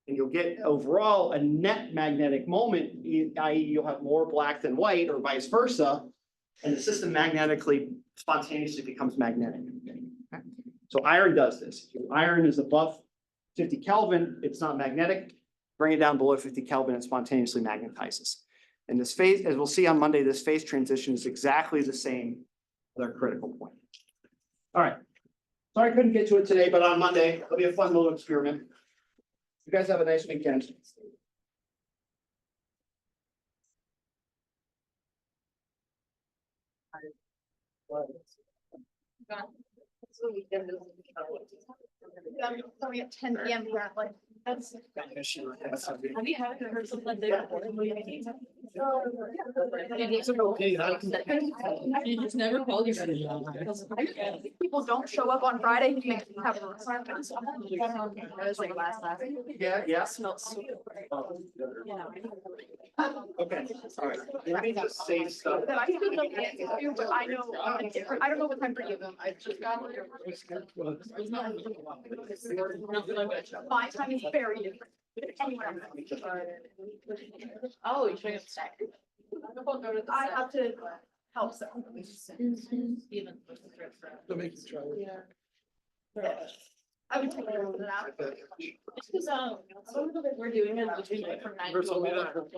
Speaker 6: And you'll get overall a net magnetic moment, i.e. you'll have more black than white or vice versa, and the system magnetically spontaneously becomes magnetic. Okay. So iron does this. If iron is above 50 Kelvin, it's not magnetic. Bring it down below 50 Kelvin, it spontaneously magnetizes. And this phase, as we'll see on Monday, this phase transition is exactly the same with our critical point. All right. Sorry I couldn't get to it today, but on Monday, it'll be a fun little experiment. You guys have a nice weekend.
Speaker 3: Coming at 10 p.m. apparently. That's.
Speaker 1: Have you had rehearsal that day before? You just never called you.
Speaker 3: People don't show up on Friday. You can have a requirement. That was like last.
Speaker 6: Yeah.
Speaker 3: Smells so good.
Speaker 6: Okay, all right. Let me just say stuff.
Speaker 3: But I still don't get you, but I know, it's different. I don't know what time for you. I just got. My time is very different. Anyone else?
Speaker 1: Oh, you're showing up stack.
Speaker 3: I have to help so.
Speaker 4: Don't make me try.
Speaker 3: I would take care of that.
Speaker 1: It's because, we're doing it between like from 9 to
Speaker 4: Rehearsal,
Speaker 1: 11.